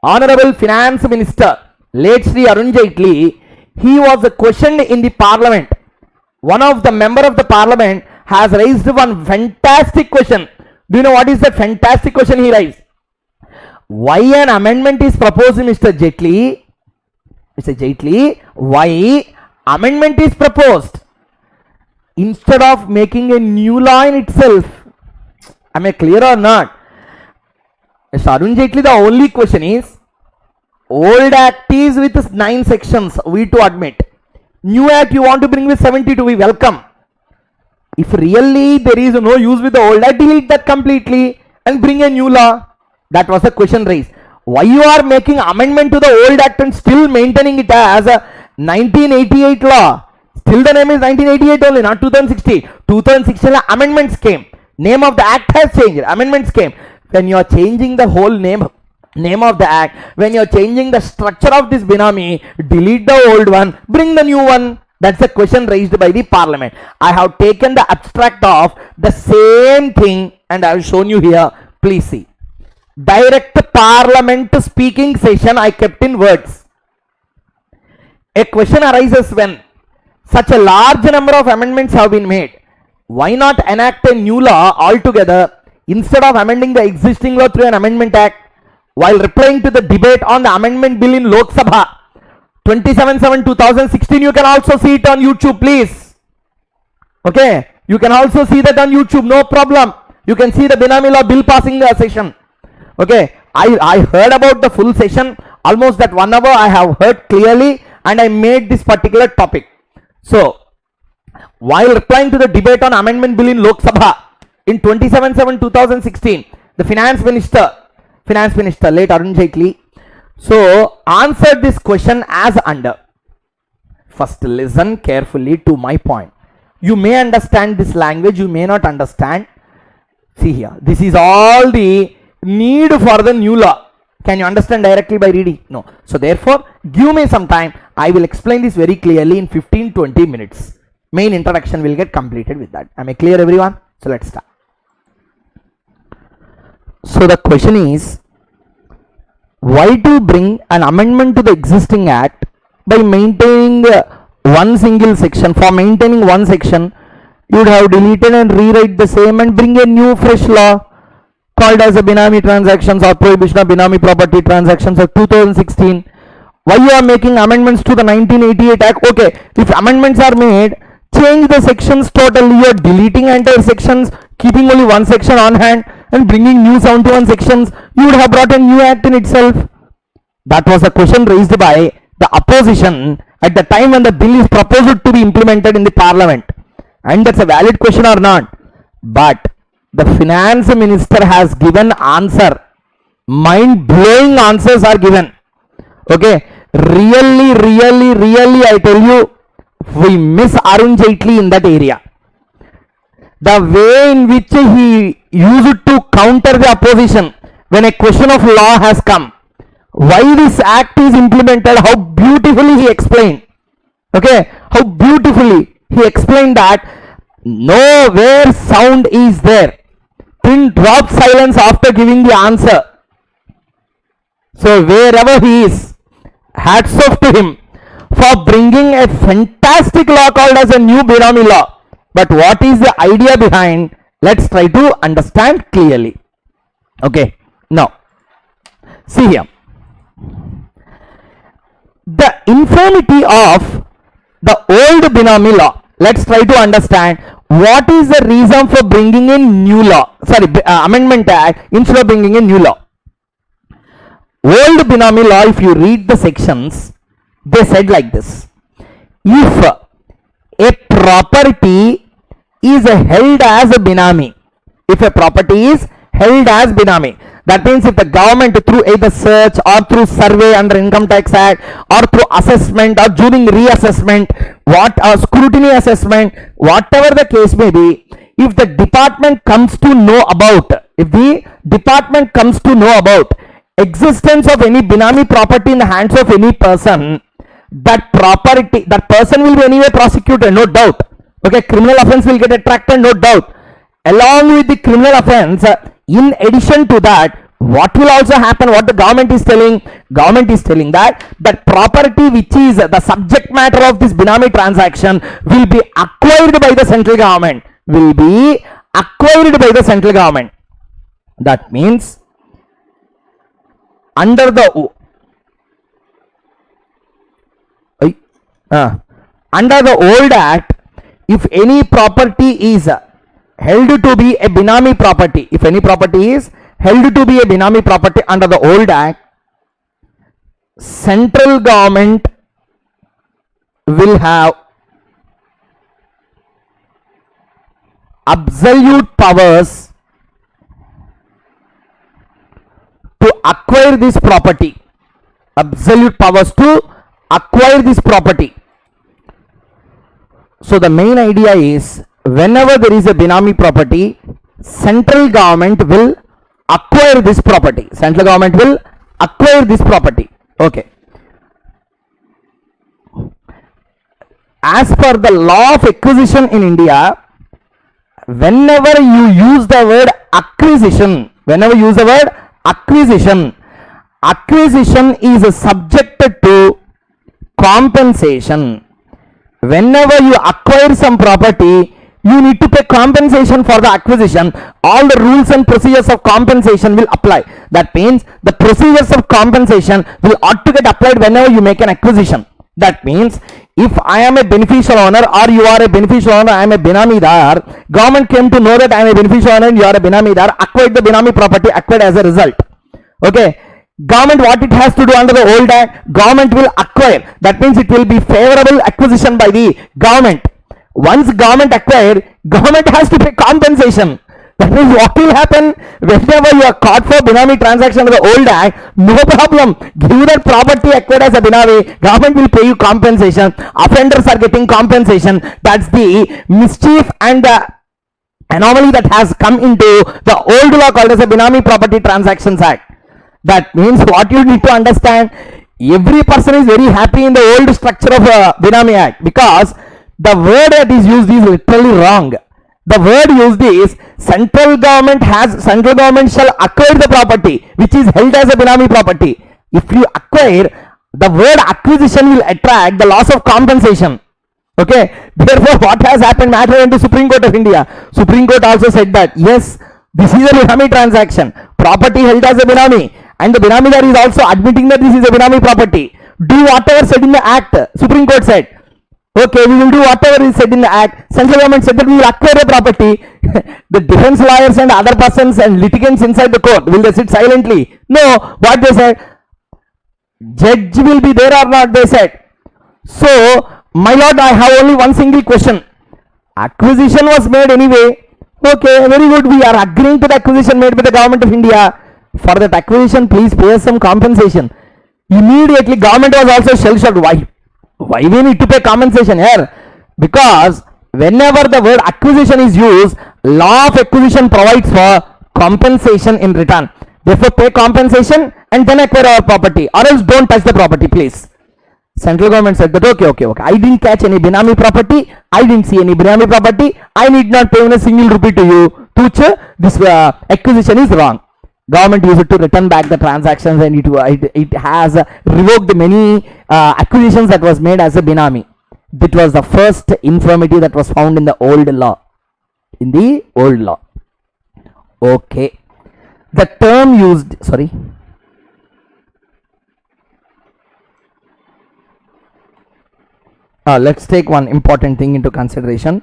Honorable Finance Minister, late Sri Arun Jaitley. He was questioned in the parliament. One of the member of the parliament has raised one fantastic question. Do you know what is that fantastic question he raised? Why an amendment is proposed, Mr. Jaitley? Mr. Jaitley, why amendment is proposed instead of making a new law in itself? Am I clear or not? Mr. Arun Jaitley, the only question is, old act is with 9 sections, we to admit. New act you want to bring with 72, we welcome. If really there is no use with the old act, delete that completely and bring a new law. That was the question raised. Why you are making amendment to the old act and still maintaining it as a 1988 law? Still the name is 1988 only, not 2016. 2016 amendments came. Name of the act has changed. Amendments came. When you are changing the whole name of the act, when you are changing the structure of this Benami, delete the old one, bring the new one. That's the question raised by the parliament. I have taken the abstract of the same thing and I have shown you here. Please see. Direct parliament speaking session I kept in words. A question arises when such a large number of amendments have been made. Why not enact a new law altogether instead of amending the existing law through an amendment act? While replying to the debate on the amendment bill in Lok Sabha 27/7/2016, you can also see it on YouTube, please. Okay, you can also see that on YouTube, no problem. You can see the Benami Law bill passing the session. Okay, I heard about the full session, almost that 1 hour I have heard clearly, and I made this particular topic. So, while replying to the debate on amendment bill in Lok Sabha in 27/7/2016, the finance minister late Arun Jaitley, so answered this question as under. First, listen carefully to my point. You may understand this language, you may not understand. See here, this is all the need for the new law. Can you understand directly by reading? No. So therefore, give me some time. I will explain this very clearly in 15-20 minutes. Main introduction will get completed with that. Am I clear, everyone? So let's start. So the question is, why to bring an amendment to the existing act by maintaining one single section? For maintaining one section, you would have deleted and rewrite the same and bring a new fresh law called as a Benami transactions or prohibition of Benami property transactions of 2016. Why you are making amendments to the 1988 act? Okay, if amendments are made, change the sections totally. You are deleting entire sections, keeping only one section on hand and bringing new 71 sections. You would have brought a new act in itself. That was the question raised by the opposition at the time when the bill is proposed to be implemented in the parliament. And that's a valid question or not. But the finance minister has given answer. Mind-blowing answers are given. Okay, really I tell you, we miss Arun Jaitley in that area. The way in which he used to counter the opposition when a question of law has come, why this act is implemented, how beautifully he explained. Okay, how beautifully he explained that nowhere sound is there. Pin drop silence after giving the answer. So wherever he is, hats off to him for bringing a fantastic law called as a new Benami Law. But what is the idea behind? Let's try to understand clearly. Okay, now see here. The infirmity of the old Benami Law. Let's try to understand what is the reason for bringing in new law. Amendment act instead of bringing in new law. Old Benami Law, if you read the sections, they said like this: if a property is held as a Benami, if a property is held as Benami, that means if the government through either search or through survey under Income Tax Act or through assessment or during reassessment, scrutiny assessment, whatever the case may be, if the department comes to know about, existence of any Benami property in the hands of any person, that person will be anyway prosecuted, no doubt. Okay, criminal offense will get attracted, no doubt. Along with the criminal offense, in addition to that, what will also happen, what the government is telling that property which is the subject matter of this Benami transaction will be acquired by the central government. That means under the old act, if any property is held to be a Benami property, under the old act, central government will have absolute powers to acquire this property. So the main idea is, whenever there is a Benami property, central government will acquire this property. Okay. As per the law of acquisition in India, whenever you use the word acquisition, acquisition is subjected to compensation. Whenever you acquire some property, you need to pay compensation for the acquisition. All the rules and procedures of compensation will apply. That means the procedures of compensation will ought to get applied whenever you make an acquisition. That means if I am a beneficial owner or you are a beneficial owner, I am a Benamidar, government came to know that I am a beneficial owner and you are a Benamidar, acquired the Benami property, acquired as a result. Okay. Government, what it has to do under the old act, government will acquire. That means it will be favorable acquisition by the government. Once government acquired, government has to pay compensation. That means what will happen whenever you are caught for Benami transaction under the old act, no problem. Give that property acquired as a Benami, government will pay you compensation. Offenders are getting compensation. That's the mischief and the anomaly that has come into the old law called as a Benami Property Transactions Act. That means what you need to understand, every person is very happy in the old structure of Benami Act, because the word that is used is literally wrong. The word used is central government shall acquire the property which is held as a Benami property. If you acquire, the word acquisition will attract the loss of compensation. Okay, therefore what has happened, matter went to Supreme Court of India. Supreme Court also said that yes, this is a Benami transaction, property held as a Benami, and the Benamidar is also admitting that this is a Benami property. Do whatever said in the act. Supreme Court said, okay, we will do whatever is said in the act. Central government said that we will acquire the property. The defense lawyers and other persons and litigants inside the court, will they sit silently? No. What they said, judge will be there or not, they said. So, my lord, I have only one single question. Acquisition was made anyway. Okay, very good. We are agreeing to the acquisition made by the government of India. For that acquisition, please pay us some compensation. Immediately, government was also shell-shocked. Why we need to pay compensation here? Because whenever the word acquisition is used, law of acquisition provides for compensation in return. Therefore, pay compensation and then acquire our property, or else don't touch the property, please. Central government said that okay. I didn't catch any Benami property. I didn't see any Benami property. I need not pay even a single rupee to you. This acquisition is wrong. Government used it to return back the transactions, and it has revoked many acquisitions that was made as a Benami. That was the first infirmity that was found in the old law. Okay. The term used, let's take one important thing into consideration.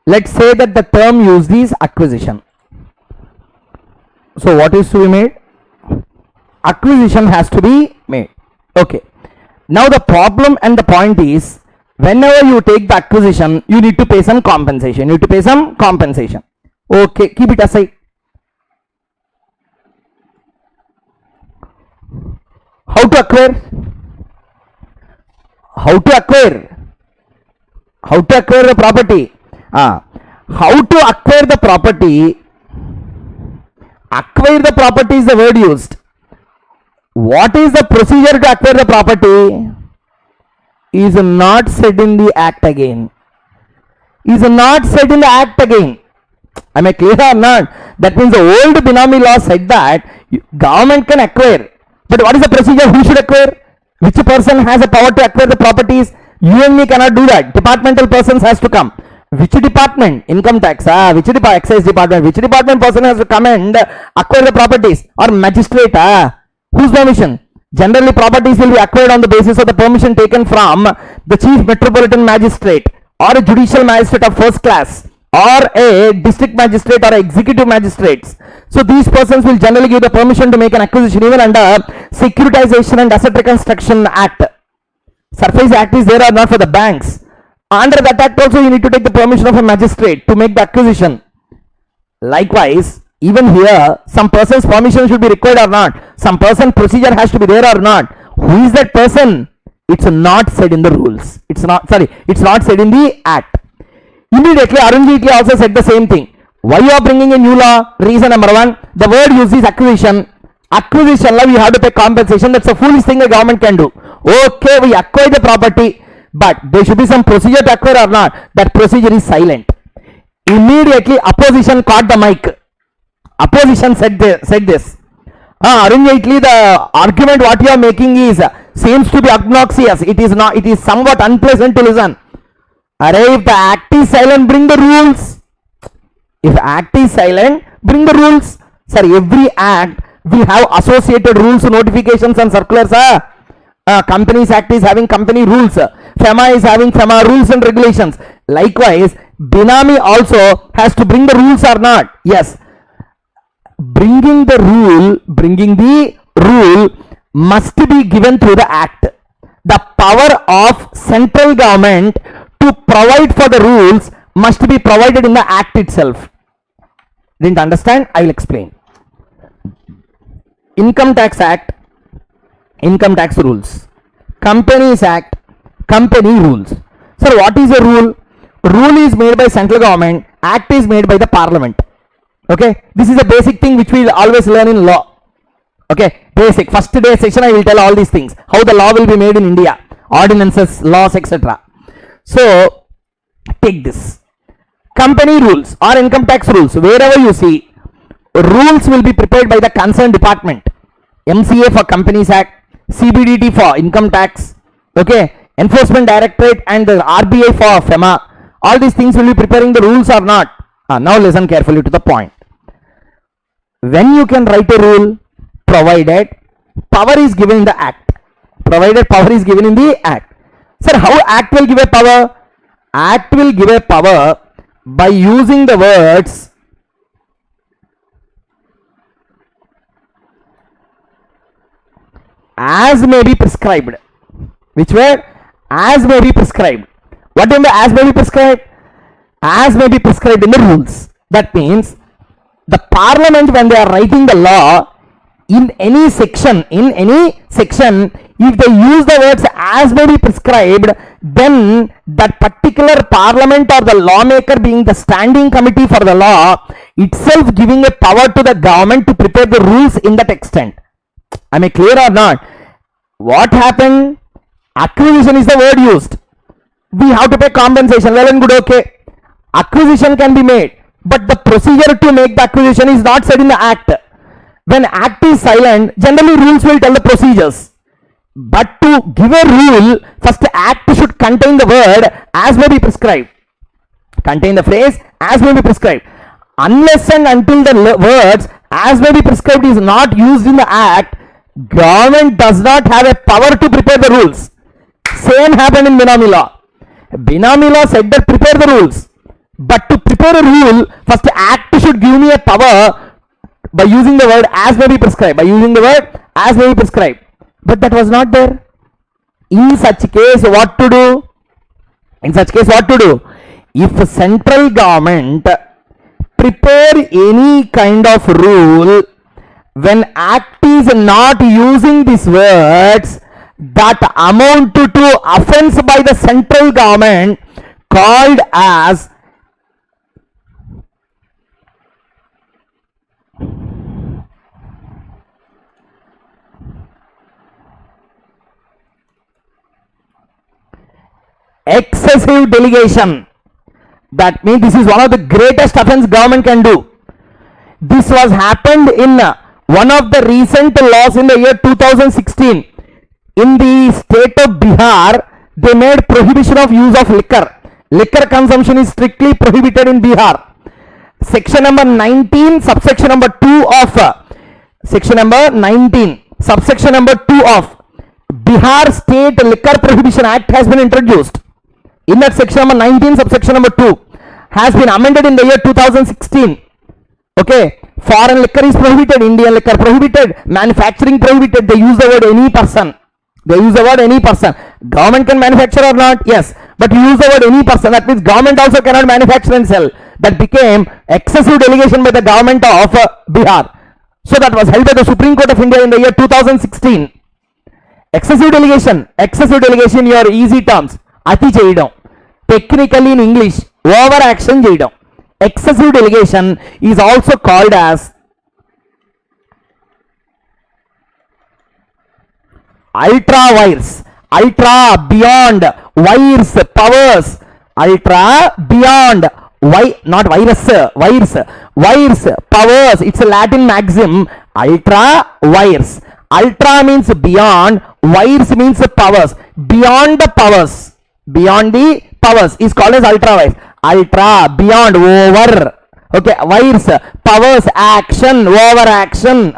Let's say that the term used is acquisition. So what is to be made? Acquisition has to be made. Okay. Now the problem and the point is, whenever you take the acquisition, you need to pay some compensation. Okay, keep it aside. How to acquire? How to acquire the property? How to acquire the property? Acquire the property is the word used. What is the procedure to acquire the property? is not said in the act again. Is not said in the act again. Am I clear or not? That means the old Benami law said that government can acquire. But what is the procedure? Who should acquire? Which person has a power to acquire the properties? You and me cannot do that. Departmental persons has to come. Which department? Income tax. Which department? Excise department. Which department person has to come and acquire the properties? Or magistrate? Whose permission? Generally, properties will be acquired on the basis of the permission taken from the chief metropolitan magistrate or a judicial magistrate of first class or a district magistrate or executive magistrates. So these persons will generally give the permission to make an acquisition even under Securitization and Asset Reconstruction Act. Surface Act is there or not for the banks. Under that act also you need to take the permission of a magistrate to make the acquisition. Likewise, even here some person's permission should be required or not. Some person procedure has to be there or not. Who is that person? It's not said in the rules. It's not said in the act. Immediately Arun Jaitley also said the same thing. Why you are bringing a new law? Reason number one, the word used is acquisition. Acquisition law, we have to pay compensation. That's a foolish thing the government can do. Okay, we acquire the property, but there should be some procedure to acquire or not. That procedure is silent. Immediately opposition caught the mic. Opposition said this. Arun Jaitley, the argument what you are making is seems to be obnoxious. It is not. It is somewhat unpleasant to listen. If the act is silent, bring the rules. If act is silent, bring the rules. Sir, every act will have associated rules, notifications and circulars. Companies Act is having company rules. FEMA is having FEMA rules and regulations. Likewise, Benami also has to bring the rules or not. Yes. Bringing the rule must be given through the act. The power of central government to provide for the rules must be provided in the act itself. Didn't understand? I will explain. Income Tax Act, income tax rules. Companies Act, company rules. Sir, what is a rule? Rule is made by central government, act is made by the parliament. Okay, this is a basic thing which we will always learn in law. Okay, basic. First day section I will tell all these things. How the law will be made in India. Ordinances, laws, etc. So, take this. Company rules or income tax rules, wherever you see, rules will be prepared by the concerned department. MCA for Companies Act, CBDT for income tax, okay, Enforcement Directorate and the RBI for FEMA. All these things will be preparing the rules or not. Now listen carefully to the point. When you can write a rule, provided power is given in the act. Provided power is given in the act. Sir, how act will give a power? Act will give a power by using the words as may be prescribed. Which word? As may be prescribed. What do you mean by as may be prescribed? As may be prescribed in the rules. That means the parliament, when they are writing the law, in any section, if they use the words as may be prescribed, then that particular parliament or the lawmaker, being the standing committee for the law, itself giving a power to the government to prepare the rules in that extent. Am I clear or not? What happened? Acquisition is the word used. We have to pay compensation. Well and good, okay. Acquisition can be made, but the procedure to make the acquisition is not said in the act. When act is silent, generally rules will tell the procedures. But to give a rule, first the act should contain the word as may be prescribed. Contain the phrase as may be prescribed. Unless and until the words as may be prescribed is not used in the act, government does not have a power to prepare the rules. Same happened in Benami Law. Benami Law said that prepare the rules. But to prepare a rule, first the act should give me a power by using the word as may be prescribed. By using the word as may be prescribed. But that was not there. In such case, what to do? In such case, what to do? If central government prepare any kind of rule, when act is not using these words, that amount to offense by the central government called as excessive delegation. That means this is one of the greatest offense government can do. This was happened in one of the recent laws in the year 2016. In the state of Bihar, they made prohibition of use of liquor. Liquor consumption is strictly prohibited in Bihar. Section number 19, subsection number 2 of section number 19, subsection number 2 of Bihar State Liquor Prohibition Act has been introduced. In that section number 19, subsection number 2 has been amended in the year 2016. Okay, foreign liquor is prohibited, Indian liquor prohibited, manufacturing prohibited. They use the word any person. They use the word any person. Government can manufacture or not? Yes, but you use the word any person. That means government also cannot manufacture and sell. That became excessive delegation by the government of Bihar. So that was held by the Supreme Court of India in the year 2016. Excessive delegation your easy terms. Ati cheyidam. Technically in English, over action cheyidam. Excessive delegation is also called as ultra wires. Ultra, beyond, wires, powers. Ultra, beyond, not virus, wires, powers. It's a Latin maxim. Ultra, wires. Ultra means beyond, wires means powers. Beyond the powers. Beyond the powers is called as ultra wires. Ultra, beyond, over. Okay, wires, powers, action, over action.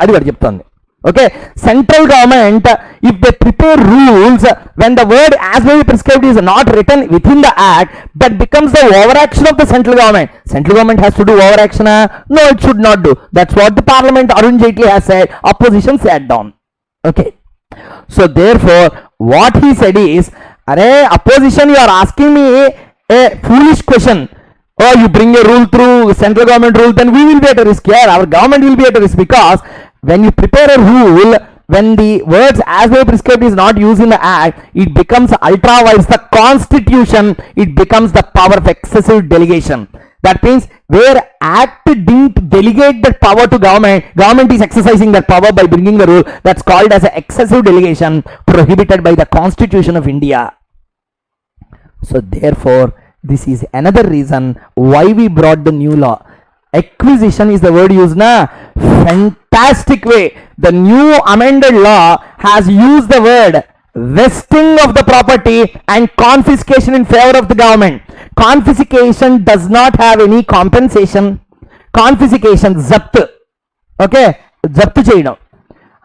Okay, central government, if they prepare rules, when the word as may be prescribed is not written within the act, that becomes the overaction of the central government. Central government has to do overaction? No, it should not do. That's what the parliament, Arun Jaitley has said. Opposition sat down. Okay, so therefore what he said is, opposition, you are asking me a foolish question. Oh, you bring a rule through central government rule, then we will be at a risk here. Our government will be at a risk, because when you prepare a rule, when the words as may prescribed is not used in the act, it becomes ultra vires the constitution. It becomes the power of excessive delegation. That means where act didn't delegate that power to government, government is exercising that power by bringing the rule. That's called as an excessive delegation prohibited by the Constitution of India. So therefore, this is another reason why we brought the new law. Acquisition is the word used na. Fantastic way. The new amended law has used the word vesting of the property and confiscation in favor of the government. Confiscation does not have any compensation. Confiscation, zapt. Okay, zapt cheyadam.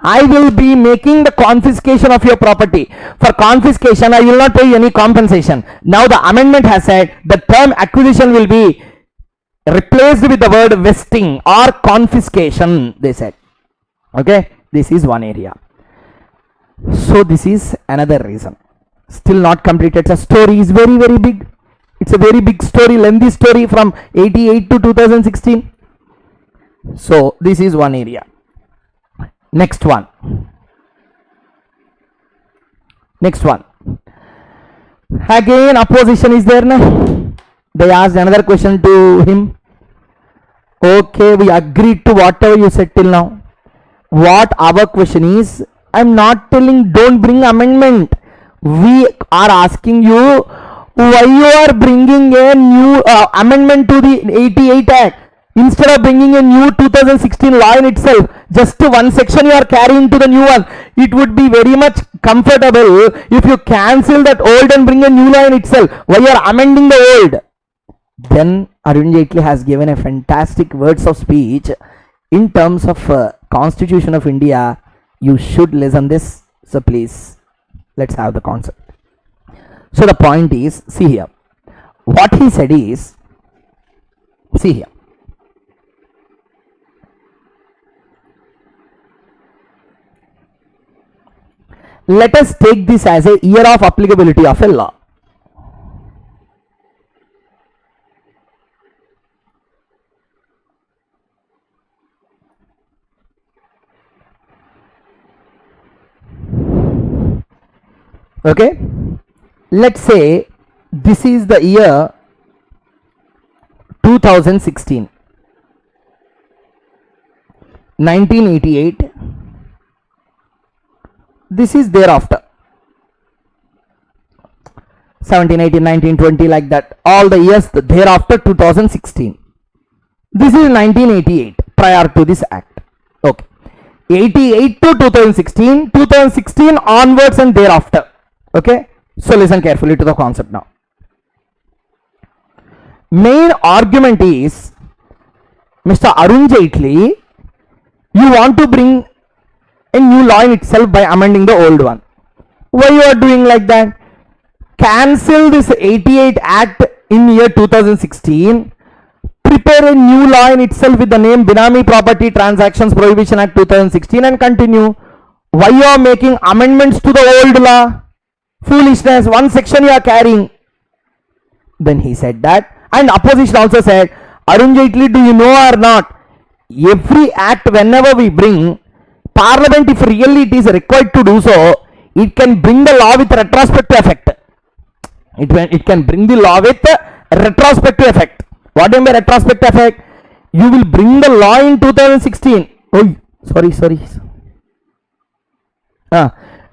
I will be making the confiscation of your property. For confiscation, I will not pay any compensation. Now the amendment has said the term acquisition will be replaced with the word vesting or confiscation, they said. Okay, this is one area. So this is another reason. Still not completed. The story is very, very big. It's a very big story, lengthy story from 88 to 2016. So this is one area. Next one. Again opposition is there now. They asked another question to him. Okay, we agreed to whatever you said till now. What our question is, I'm not telling don't bring amendment. We are asking you why you are bringing a new amendment to the 88 Act instead of bringing a new 2016 law in itself. Just one section you are carrying to the new one. It would be very much comfortable if you cancel that old and bring a new law in itself. Why you are amending the old? Then Arun Jaitley has given a fantastic words of speech in terms of Constitution of India. You should listen this. So please, let's have the concept. So the point is, see here. What he said is, see here. Let us take this as a year of applicability of a law. Okay, let's say this is the year 2016, 1988. This is thereafter. 17, 18, 19, 20, like that. All the years thereafter 2016. This is 1988, prior to this act. Okay. 88 to 2016, 2016 onwards and thereafter. Okay. So listen carefully to the concept now. Main argument is, Mr. Arun Jaitley, you want to bring a new law in itself by amending the old one. Why you are doing like that? Cancel this 88 act in year 2016, prepare a new law in itself with the name Benami Property Transactions Prohibition Act 2016 and continue. Why you are making amendments to the old law? Foolishness, one section you are carrying. Then he said that, and opposition also said, Arun Jaitley, do you know or not? Every act whenever we bring, Parliament, if really it is required to do so, it can bring the law with retrospective effect. It can bring the law with retrospective effect. What do you mean by retrospective effect? You will bring the law in 2016. Oh, sorry.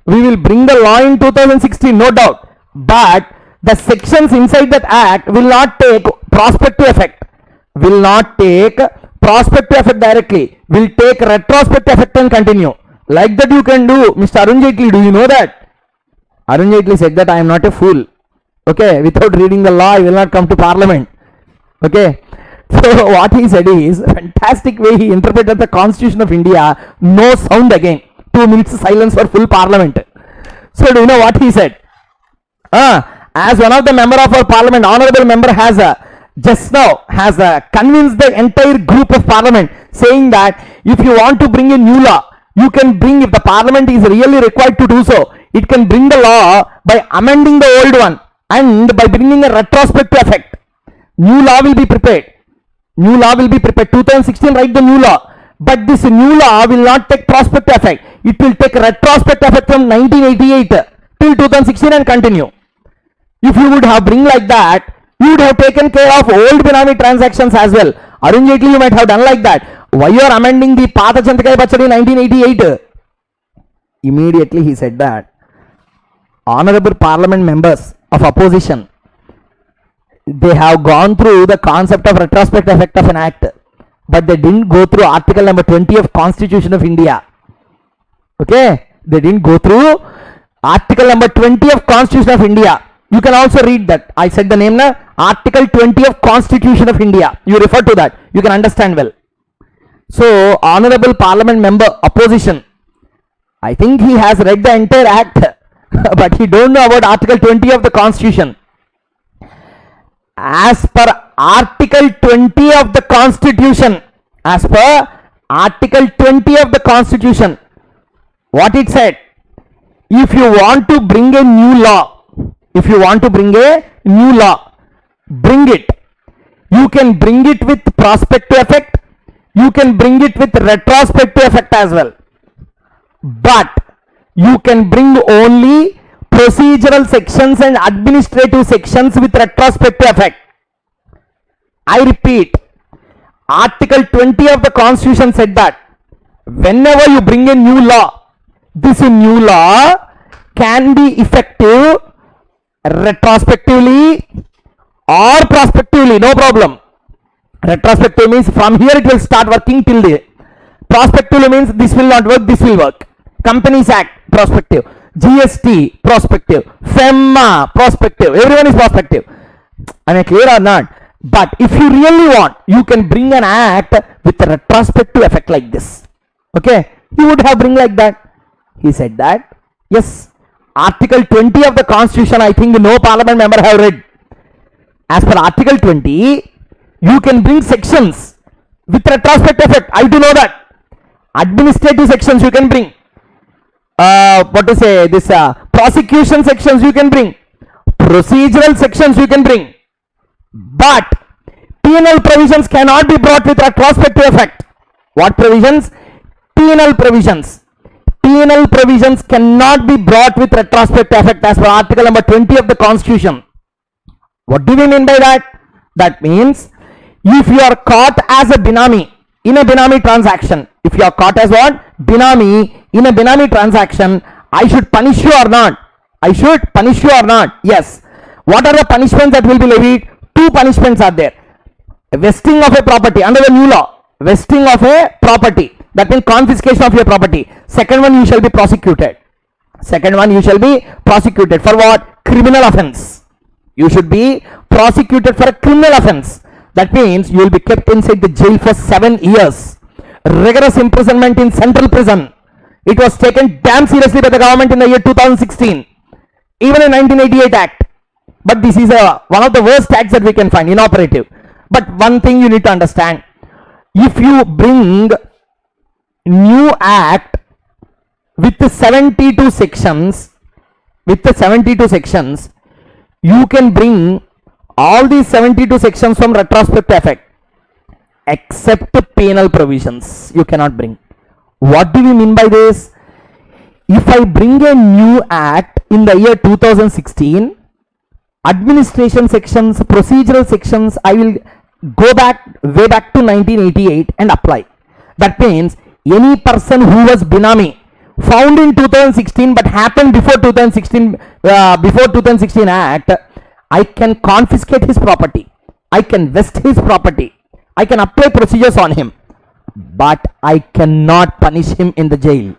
We will bring the law in 2016, no doubt. But the sections inside that act will not take prospective effect. Will not take prospective effect directly. Will take retrospective effect and continue. Like that you can do. Mr. Arun Jaitley, do you know that? Arun Jaitley said that I am not a fool. Okay, without reading the law, I will not come to Parliament. Okay, so what he said is, fantastic way he interpreted the Constitution of India. No sound again. 2 minutes silence for full Parliament. So do you know what he said? As one of the member of our Parliament, honorable member has just now convinced the entire group of Parliament, saying that if you want to bring a new law, you can bring, if the Parliament is really required to do so, it can bring the law by amending the old one and by bringing a retrospective effect. New law will be prepared. 2016, write the new law. But this new law will not take prospective effect. It will take retrospective effect from 1988 till 2016 and continue. If you would have bring like that, you would have taken care of old Benami transactions as well. Arun Jaitley, you might have done like that. Why you are amending the Pata Chantakai Bachadi 1988? Immediately he said that honorable Parliament members of opposition, they have gone through the concept of retrospective effect of an act, but they didn't go through article number 20 of Constitution of India. Okay, they didn't go through article number 20 of Constitution of India. You can also read that. I said the name now, article 20 of Constitution of India. You refer to that, you can understand well. So honorable Parliament member opposition, I think he has read the entire act but he don't know about article 20 of the Constitution. As per article 20 of the Constitution, what it said, if you want to bring a new law, bring it. You can bring it with prospective effect, you can bring it with retrospective effect as well. But you can bring only procedural sections and administrative sections with retrospective effect. I repeat, article 20 of the Constitution said that whenever you bring a new law, this new law can be effective retrospectively or prospectively, no problem. Retrospective means from here it will start working till the prospectively means this will not work, this will work. Companies Act, prospective. GST, prospective. FEMA, prospective. Everyone is prospective. Am I clear or not? But if you really want, you can bring an act with a retrospective effect like this. Okay? You would have bring like that. He said that. Yes. Article 20 of the Constitution, I think no Parliament member have read. As per Article 20, you can bring sections with retrospective effect. I do know that. Administrative sections you can bring. Prosecution sections you can bring, procedural sections you can bring, but penal provisions cannot be brought with retrospective effect. What provisions? Penal provisions. Penal provisions cannot be brought with retrospective effect as per article number 20 of the Constitution. What do we mean by that? That means if you are caught as a Benami in a Benami transaction, if you are caught as what? Benami in a Benami transaction, I should punish you or not? I should punish you or not? Yes. What are the punishments that will be levied? Two punishments are there. Vesting of a property under the new law. Vesting of a property. That means confiscation of your property. Second one, you shall be prosecuted. Second one, you shall be prosecuted for what? Criminal offense. You should be prosecuted for a criminal offense. That means you will be kept inside the jail for 7 years. Rigorous imprisonment in central prison. It was taken damn seriously by the government in the year 2016. Even in 1988 Act. But this is one of the worst acts that we can find, inoperative. But one thing you need to understand. If you bring new act with the 72 sections, you can bring all these 72 sections from retrospective effect, except penal provisions you cannot bring. What do we mean by this? If I bring a new act in the year 2016, administration sections, procedural sections, I will go back way back to 1988 and apply. That means any person who was Benami found in 2016 but happened before 2016 Act, I can confiscate his property, I can vest his property, I can apply procedures on him, but I cannot punish him in the jail.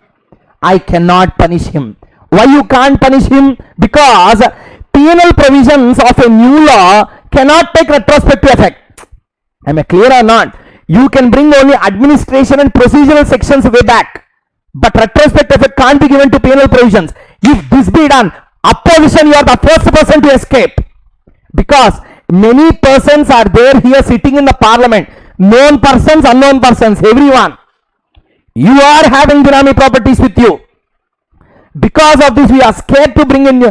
I cannot punish him. Why you can't punish him? Because penal provisions of a new law cannot take retrospective effect. Am I clear or not? You can bring only administration and procedural sections way back, but retrospective effect can't be given to penal provisions. If this be done, opposition, you are the first person to escape, because many persons are there here sitting in the parliament, known persons, unknown persons, everyone. You are having Benami properties with you. Because of this, we are scared to bring in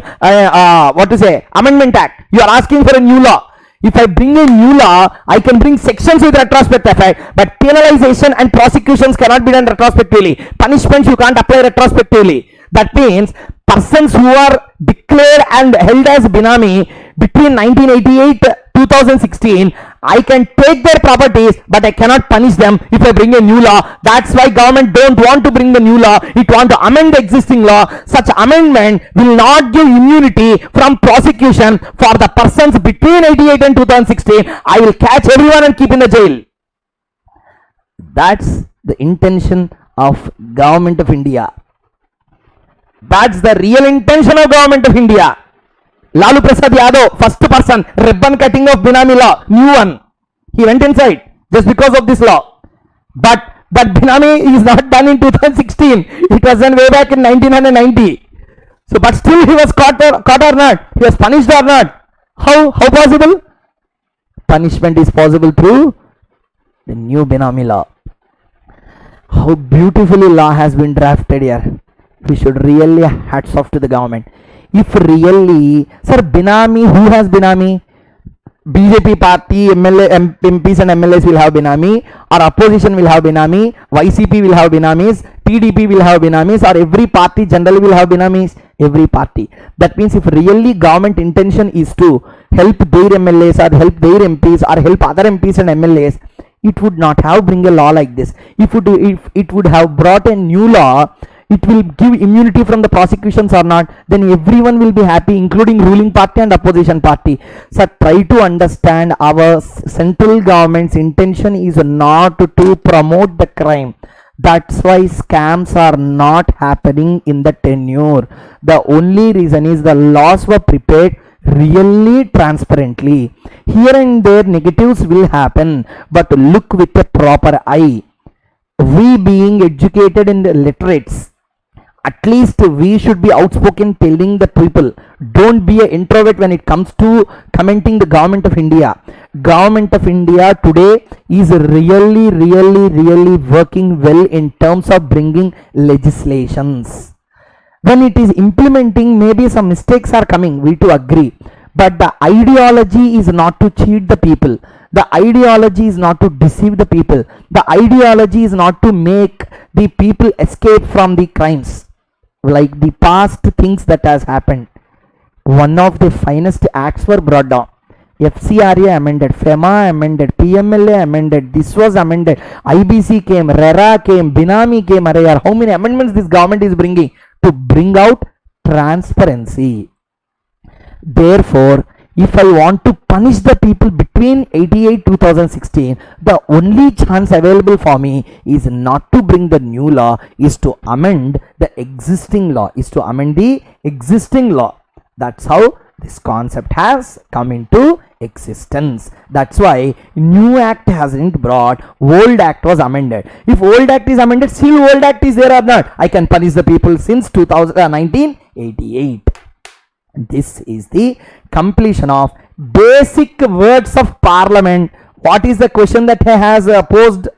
Amendment Act. You are asking for a new law. If I bring a new law, I can bring sections with retrospective effect, but penalization and prosecutions cannot be done retrospectively. Punishments you can't apply retrospectively. That means persons who are declared and held as Benami between 1988 2016, I can take their properties, but I cannot punish them if I bring a new law. That's why government don't want to bring the new law. It want to amend the existing law. Such amendment will not give immunity from prosecution for the persons between 88 and 2016. I will catch everyone and keep in the jail. That's the intention of Government of India. That's the real intention of Government of India. Lalu Prasad Yadav, first person, ribbon cutting of Benami Law, new one. He went inside just because of this law. But that Benami is not done in 2016. It was done way back in 1990. So, but still he was caught or not? He was punished or not? How possible? Punishment is possible through the new Benami Law. How beautifully law has been drafted here. We should really hats off to the government. If really, sir, Benami, who has Benami? BJP party, MPs and MLAs will have Benami, or opposition will have Benami, YCP will have Benamis, TDP will have Benamis, or every party generally will have Benamis. Every party. That means if really government intention is to help their MLAs or help their MPs or help other MPs and MLAs, it would not have bring a law like this. If it would have brought a new law, it will give immunity from the prosecutions or not, then everyone will be happy, including ruling party and opposition party. So try to understand, our central government's intention is not to promote the crime. That's why scams are not happening in the tenure. The only reason is the laws were prepared really transparently. Here and there negatives will happen, but look with a proper eye. We being educated and literates, at least we should be outspoken telling the people. Don't be an introvert when it comes to commenting the Government of India. Government of India today is really working well in terms of bringing legislations. When it is implementing, maybe some mistakes are coming, we to agree. But the ideology is not to cheat the people. The ideology is not to deceive the people. The ideology is not to make the people escape from the crimes. Like the past things that has happened, one of the finest acts were brought down. FCRA amended, FEMA amended, PMLA amended, this was amended, IBC came, RERA came, Benami came. How many amendments this government is bringing to bring out transparency? Therefore, if I want to punish the people between 88 2016, the only chance available for me is not to bring the new law, is to amend the existing law, That's how this concept has come into existence. That's why new act hasn't brought, old act was amended. If old act is amended, still old act is there or not, I can punish the people since 1988. This is the completion of basic words of parliament. What is the question that he has posed?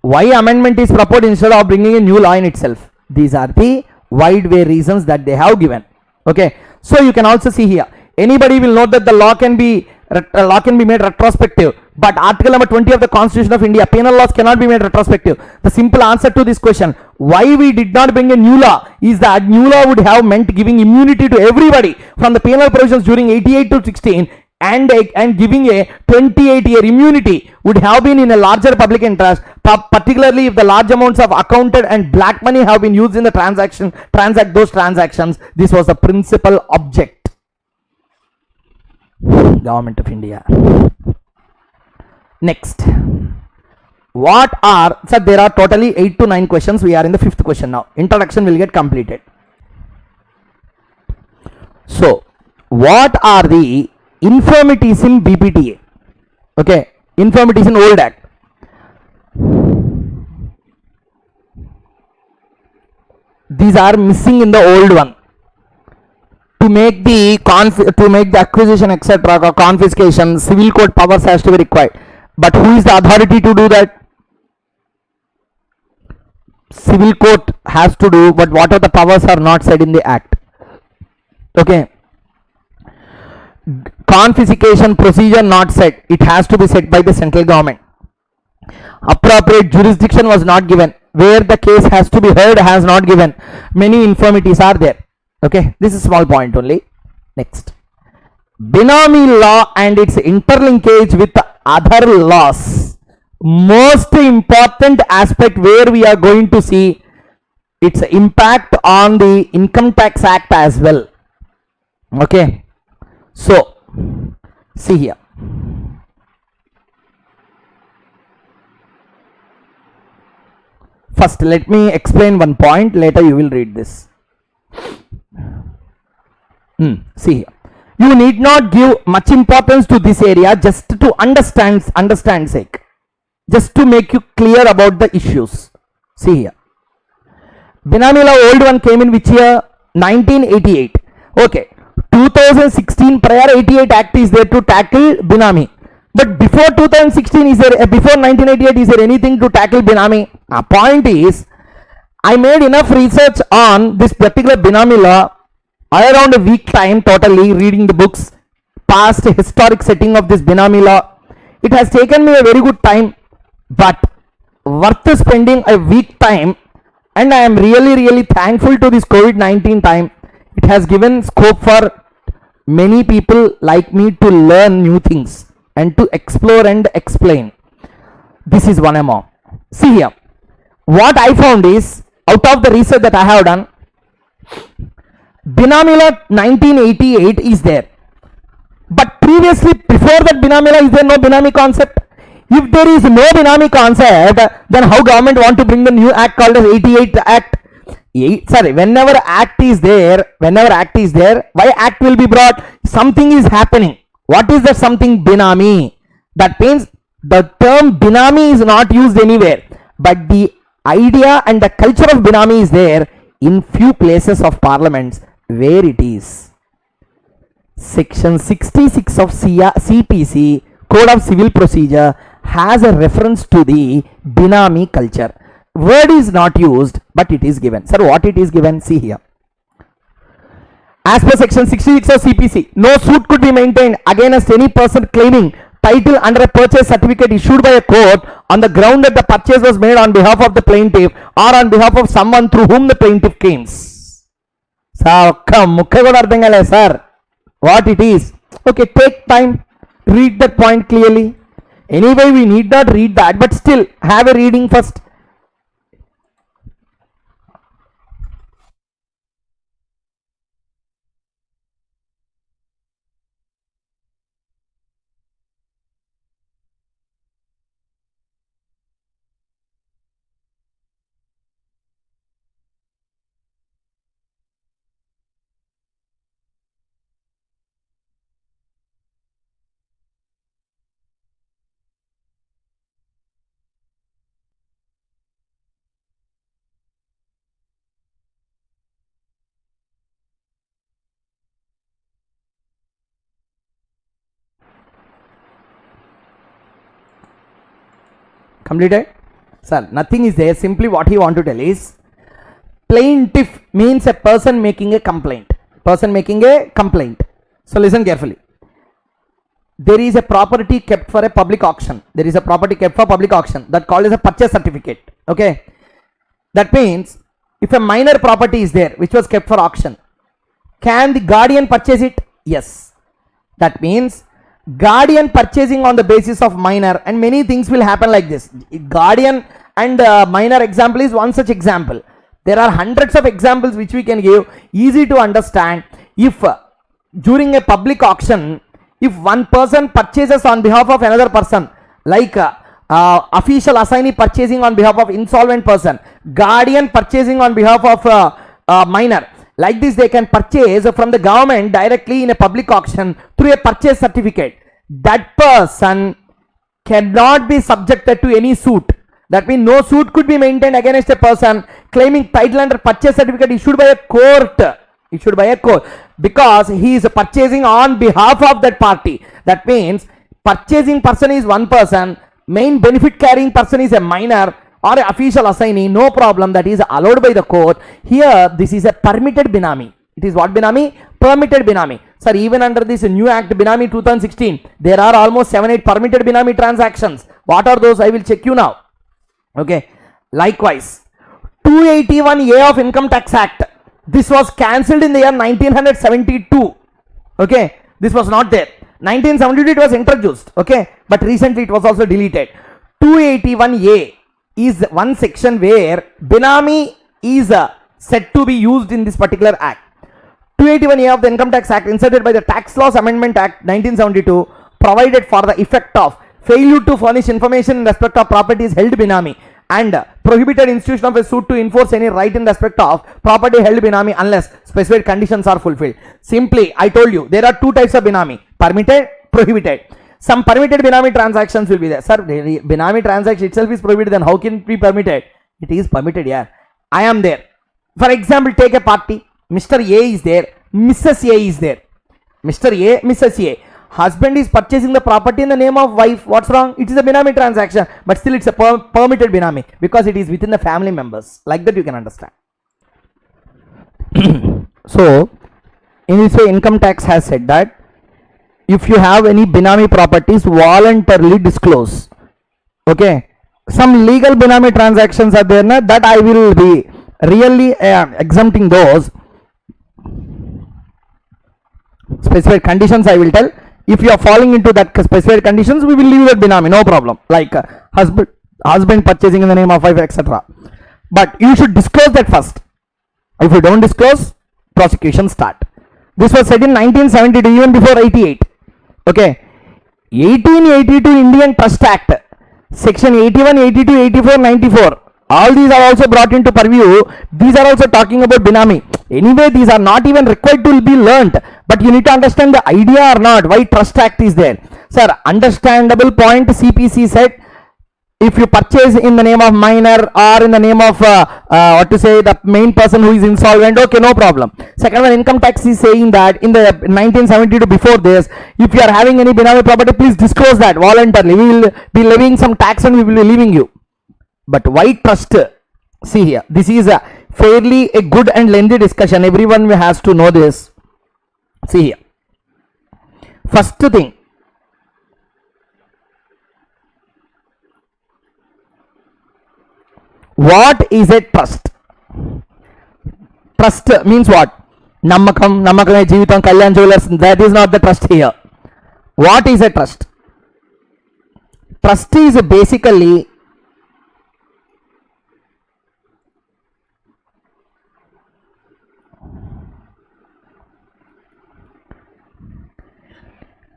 Why amendment is proposed instead of bringing a new law in itself? These are the wide way reasons that they have given. Okay, so you can also see here, anybody will note that the law can be made retrospective, but article number 20 of the Constitution of India, penal laws cannot be made retrospective. The simple answer to this question, why we did not bring a new law, is that new law would have meant giving immunity to everybody from the penal provisions during 88 to 16, and giving a 28-year immunity would have been in a larger public interest, particularly if the large amounts of accounted and black money have been used in the those transactions. This was the principal object. Government of India. Next, what are, sir, there are totally 8 to 9 questions. We are in the 5th question now. Introduction will get completed. So what are the infirmities in BPTA? Okay, infirmities in old act. These are missing in the old one. To make the acquisition, etc., confiscation, civil court powers has to be required. But who is the authority to do that? Civil court has to do, but what are the powers are not said in the act. Okay, confiscation procedure not set, it has to be set by the central government. Appropriate jurisdiction was not given, where the case has to be heard has not given. Many infirmities are there. Okay, this is small point only. Next, Benami law and its interlinkage with the other laws. Most important aspect where we are going to see its impact on the Income Tax Act as well. Okay, so see here. First, let me explain one point, later you will read this. See here, you need not give much importance to this area, just to understand sake, just to make you clear about the issues. See here, Benami law old one came in which year? 1988. Okay, 2016 prior 88 act is there to tackle Benami, but before 2016 is there, before 1988 is there anything to tackle Benami? Point is, I made enough research on this particular Benami law, around a week time totally reading the books, past historic setting of this Benami law. It has taken me a very good time, but worth spending a week time, and I am really thankful to this COVID-19 time. It has given scope for many people like me to learn new things and to explore and explain. This is one among. See here, what I found is, out of the research that I have done, Benami law 1988 is there, but previously before that Benami law, is there no Benami concept? If there is no Benami concept, then how government want to bring the new act called as 88 act? Whenever act is there, why act will be brought? Something is happening. What is that something? Benami. That means the term Benami is not used anywhere, but the idea and the culture of Benami is there in few places of parliaments where it is. Section 66 of CPC, Code of Civil Procedure, has a reference to the Benami culture. Word is not used, but it is given. Sir, what it is given? See here. As per section 66 of CPC, no suit could be maintained against any person claiming title under a purchase certificate issued by a court on the ground that the purchase was made on behalf of the plaintiff or on behalf of someone through whom the plaintiff claims. Sir, what it is? Okay, take time, read that point clearly. Anyway, we need not read that, but still have a reading first. Completed? Sir, nothing is there. Simply what he want to tell is, plaintiff means a person making a complaint. Person making a complaint. So listen carefully. There is a property kept for a public auction. There is a property kept for public auction that called as a purchase certificate. Okay. That means if a minor property is there which was kept for auction, can the guardian purchase it? Yes. That means guardian purchasing on the basis of minor, and many things will happen like this. Guardian and minor example is one such example. There are hundreds of examples which we can give, easy to understand. If during a public auction, if one person purchases on behalf of another person, like official assignee purchasing on behalf of insolvent person, guardian purchasing on behalf of minor, like this they can purchase from the government directly in a public auction through a purchase certificate. That person cannot be subjected to any suit. That means no suit could be maintained against a person claiming title under purchase certificate issued by a court. Issued by a court, because he is purchasing on behalf of that party. That means purchasing person is one person, main benefit carrying person is a minor or an official assignee, no problem, that is allowed by the court. Here this is a permitted Benami. It is what Benami? Permitted Benami. Sir, even under this new act Benami 2016, there are almost 7-8 permitted Benami transactions. What are those? I will check you now. Okay. Likewise, 281A of Income Tax Act. This was cancelled in the year 1972. Okay. This was not there. 1972 it was introduced. Okay. But recently it was also deleted. 281A is one section where Benami is said to be used in this particular act. 281A of the Income Tax Act, inserted by the Tax Laws Amendment Act 1972, provided for the effect of failure to furnish information in respect of properties held Benami, and prohibited institution of a suit to enforce any right in respect of property held Benami unless specified conditions are fulfilled. Simply, I told you, there are two types of Benami: permitted, prohibited. Some permitted Benami transactions will be there. Sir, Benami transaction itself is prohibited, then how can it be permitted? It is permitted, yeah. I am there. For example, take a party. Mr. A is there, Mrs. A is there. Mr. A, Mrs. A. Husband is purchasing the property in the name of wife. What's wrong? It is a Benami transaction, but still it's a permitted Benami because it is within the family members. Like that you can understand. So, in this way, income tax has said that if you have any Benami properties, voluntarily disclose. Okay. Some legal Benami transactions are there, na, that I will be really exempting those. Specified conditions I will tell. If you are falling into that specified conditions, we will leave that Benami, no problem. Like husband purchasing in the name of wife, etc. But you should disclose that first. If you don't disclose, prosecution start. This was said in 1972, even before 88. Okay. 1882 Indian Trust Act, section 81, 82, 84, 94. All these are also brought into purview. These are also talking about Benami. Anyway, these are not even required to be learnt, but you need to understand the idea or not, why Trust Act is there. Sir, understandable point. CPC said, if you purchase in the name of minor or in the name of the main person who is insolvent, okay, no problem. Second one, income tax is saying that in the 1972 before this, if you are having any Benami property, please disclose that voluntarily. We will be levying some tax and we will be leaving you. But why trust? See here, this is a fairly a good and lengthy discussion. Everyone has to know this. See here. First thing, what is a trust? Trust means what? Nammakam, Nammakame Jeevitam, Kalyan Jewelers. That is not the trust here. What is a trust? Trust is basically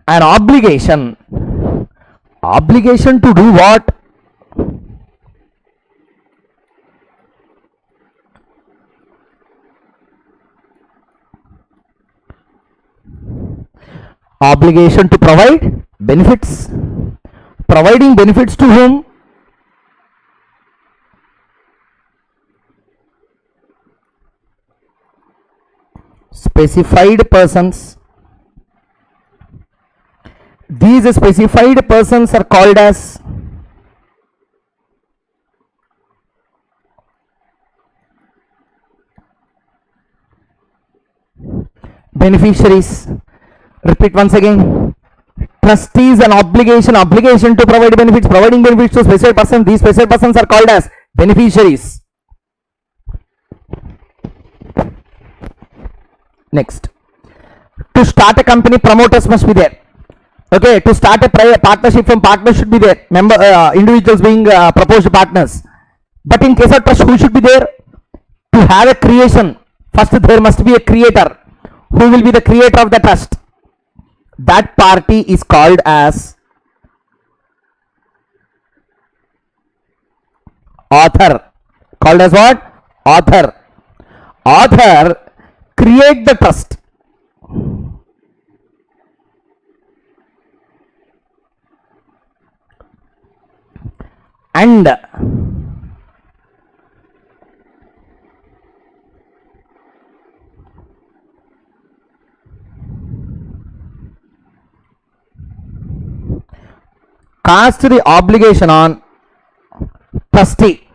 an obligation. Obligation to do what? Obligation to provide benefits. Providing benefits to whom? Specified persons. These specified persons are called as beneficiaries. Repeat once again. Trustee is an obligation to provide benefits, providing benefits to special persons. These special persons are called as beneficiaries. Next, to start a company, promoters must be there. Okay, to start a partnership, from partners should be there. Individuals being proposed partners. But in case of trust, who should be there? To have a creation, first there must be a creator. Who will be the creator of the trust? That party is called as author. Called as what? Author. Author create the trust. And cast the obligation on trustee.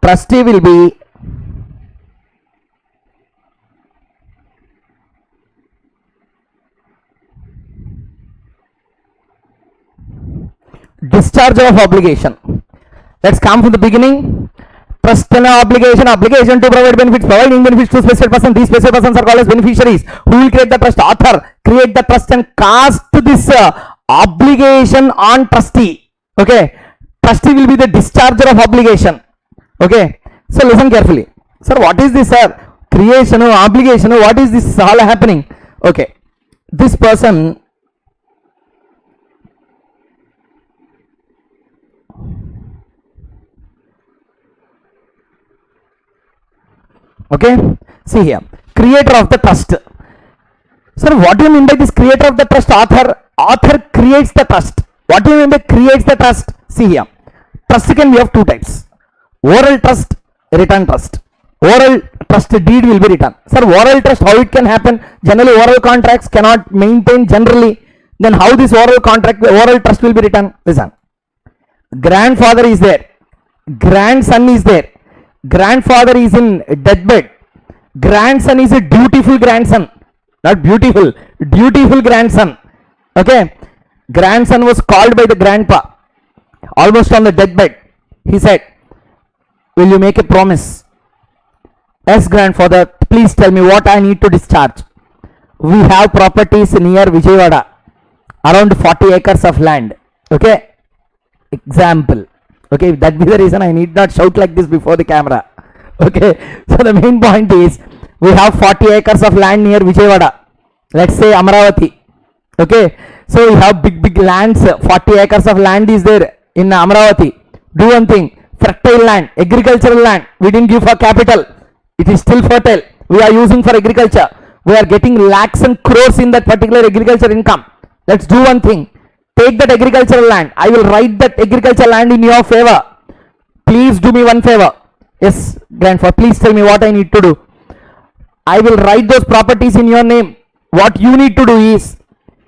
Trustee will be discharge of obligation. Let's come from the beginning. Trust and obligation to provide benefits, providing benefits to special person. These special persons are called as beneficiaries. Who will create the trust? Author. Create the trust and cast this obligation on trustee. Okay, trustee will be the discharger of obligation. Okay, so listen carefully. Sir, what is this, sir? Creation or obligation, what is this all happening? Okay, this person okay, see here, creator of the trust. Sir, what do you mean by this creator of the trust? Author creates the trust. What do you mean by creates the trust? See here, trust can be of two types: oral trust, written trust. Oral trust deed will be written. Sir, oral trust, how it can happen? Generally oral contracts cannot maintain generally. Then how this oral trust will be written? Listen, grandfather is there, grandson is there. Grandfather is in deathbed. Grandson is a dutiful grandson. Not beautiful, dutiful grandson. Okay, grandson was called by the grandpa almost on the deathbed. He said, will you make a promise? Yes, grandfather, please tell me what I need to discharge. We have properties near Vijayawada, around 40 acres of land. Okay, example. Okay, that be the reason I need not shout like this before the camera. Okay, so the main point is, we have 40 acres of land near Vijayawada. Let's say Amaravati. Okay, so we have big lands. 40 acres of land is there in Amaravati. Do one thing, fertile land, agricultural land. We didn't give for capital. It is still fertile. We are using for agriculture. We are getting lakhs and crores in that particular agriculture income. Let's do one thing. Take that agricultural land. I will write that agricultural land in your favor. Please do me one favor. Yes, grandfather, please tell me what I need to do. I will write those properties in your name. What you need to do is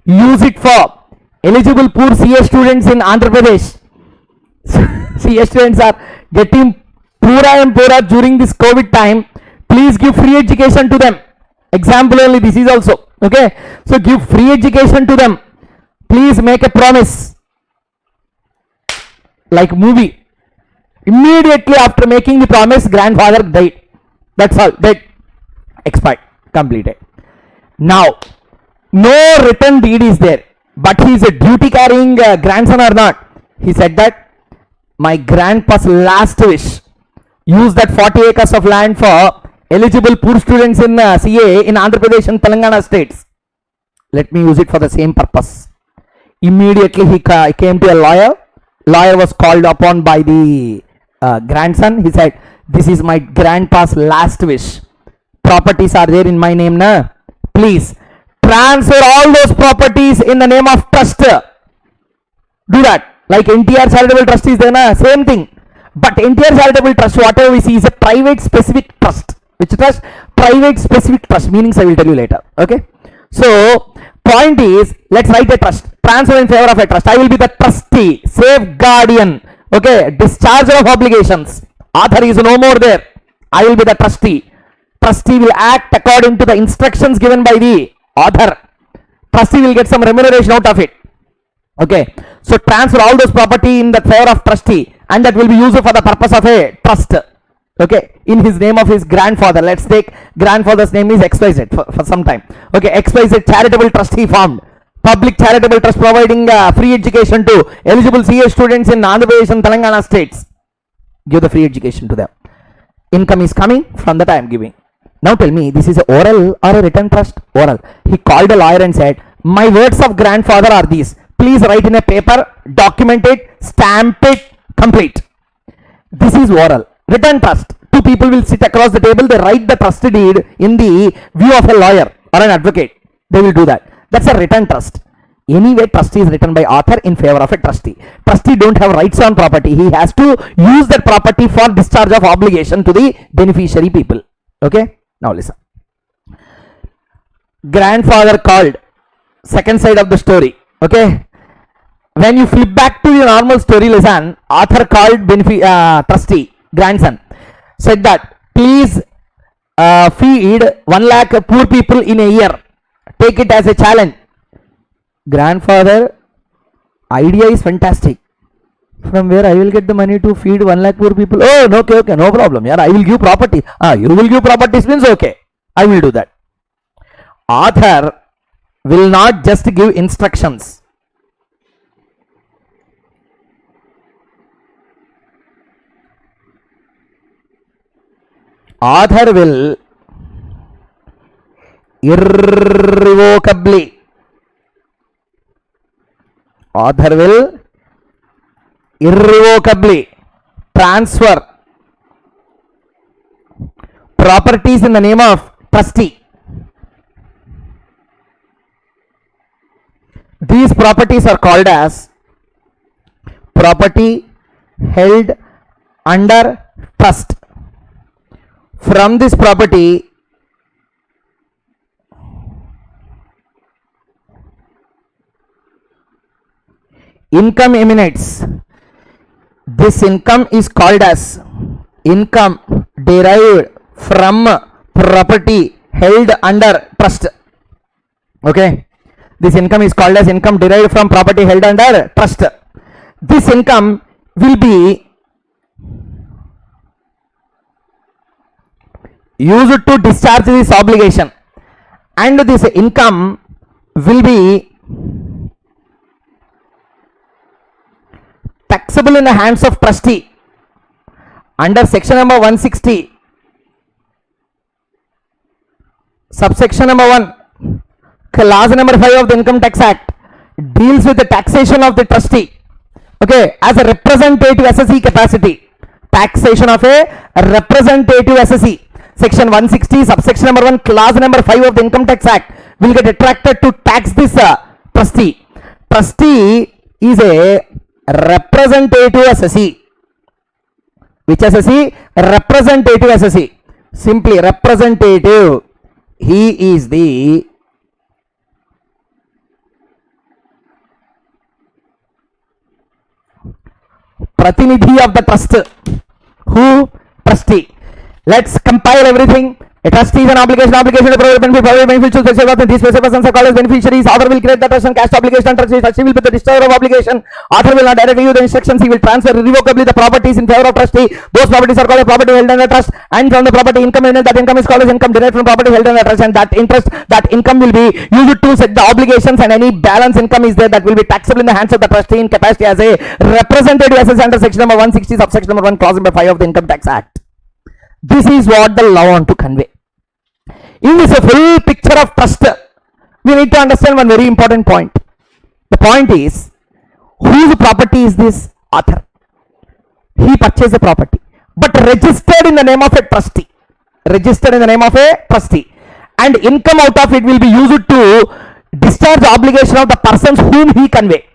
use it for eligible poor CA students in Andhra Pradesh. CA students are getting poorer and poorer during this COVID time. Please give free education to them. Example only, this is also. Okay, so give free education to them. Please make a promise. Like movie. Immediately after making the promise, grandfather died. That's all. Dead. Expired. Completed. Now, no written deed is there. But he is a duty carrying grandson or not. He said that my grandpa's last wish. Use that 40 acres of land for eligible poor students in CA in Andhra Pradesh and Telangana states. Let me use it for the same purpose. Immediately he came to a lawyer. Lawyer was called upon by the grandson. He said, this is my grandpa's last wish. Properties are there in my name, na? Please transfer all those properties in the name of trust. Do that. Like NTR charitable trust is there, na? Same thing. But NTR charitable trust, whatever we see, is a private specific trust. Which trust? Private specific trust. Meanings I will tell you later. Okay. So point is, let's write a trust. Transfer in favor of a trust. I will be the trustee, safeguardian. Okay, discharger of obligations. Author is no more there. I will be the trustee. Trustee will act according to the instructions given by the author. Trustee will get some remuneration out of it. Okay, so transfer all those property in the favor of trustee, and that will be used for the purpose of a trust. Okay, in his name of his grandfather. Let's take grandfather's name is XYZ for some time. Okay, XYZ charitable trustee formed. Public charitable trust providing free education to eligible CA students in Andhra Pradesh and Telangana states. Give the free education to them. Income is coming from that I am giving. Now tell me, this is a oral or a written trust? Oral. He called a lawyer and said, my words of grandfather are these. Please write in a paper, document it, stamp it, complete. This is oral. Written trust. Two people will sit across the table, they write the trust deed in the view of a lawyer or an advocate. They will do that. That's a written trust. Anyway, trustee is written by author in favor of a trustee. Trustee don't have rights on property. He has to use that property for discharge of obligation to the beneficiary people. Okay? Now listen. Grandfather called. Second side of the story. Okay? When you flip back to your normal story, listen. Author called trustee, grandson. Said that, please feed 1 lakh poor people in a year. Take it as a challenge. Grandfather, idea is fantastic. From where I will get the money to feed 1 lakh poor people? Oh, okay, no problem. Yeah, I will give property. You will give properties means okay. I will do that. Author will not just give instructions. Author will irrevocably transfer properties in the name of trustee. These properties are called as property held under trust. From this property, income emanates. This income is called as income derived from property held under trust. Okay, this income is called as income derived from property held under trust. This income will be used to discharge this obligation, and this income will be taxable in the hands of trustee under section number 160, subsection number 1, clause number 5 of the Income Tax Act deals with the taxation of the trustee. Okay, as a representative assessee capacity, taxation of a representative assessee. Section 160, subsection number 1, clause number 5 of the Income Tax Act will get attracted to tax this trustee. Trustee is a representative assessee. Which assessee? Representative assessee. Simply representative. He is the pratinidhi of the trust. Who? Trustee. Let's compile everything. A trustee is an obligation to provide benefit to special persons. These special persons are called as beneficiaries. Author will create the trust and cash obligation. Trustee will be the discharger of obligation. Author will not directly use the instructions. He will transfer irrevocably the properties in favor of trustee. Those properties are called as property held under trust. And from the property income, that income is called as income derived from property held under trust. And that income will be used to set the obligations, and any balance income is there that will be taxable in the hands of the trustee in capacity as a representative assessee under section number 160, subsection number 1, clause number 5 of the Income Tax Act. This is what the law want to convey. In this full picture of trust, we need to understand one very important point. The point is, whose property is this? Author. He purchased the property, but registered in the name of a trustee. Registered in the name of a trustee. And income out of it will be used to discharge the obligation of the persons whom he convey.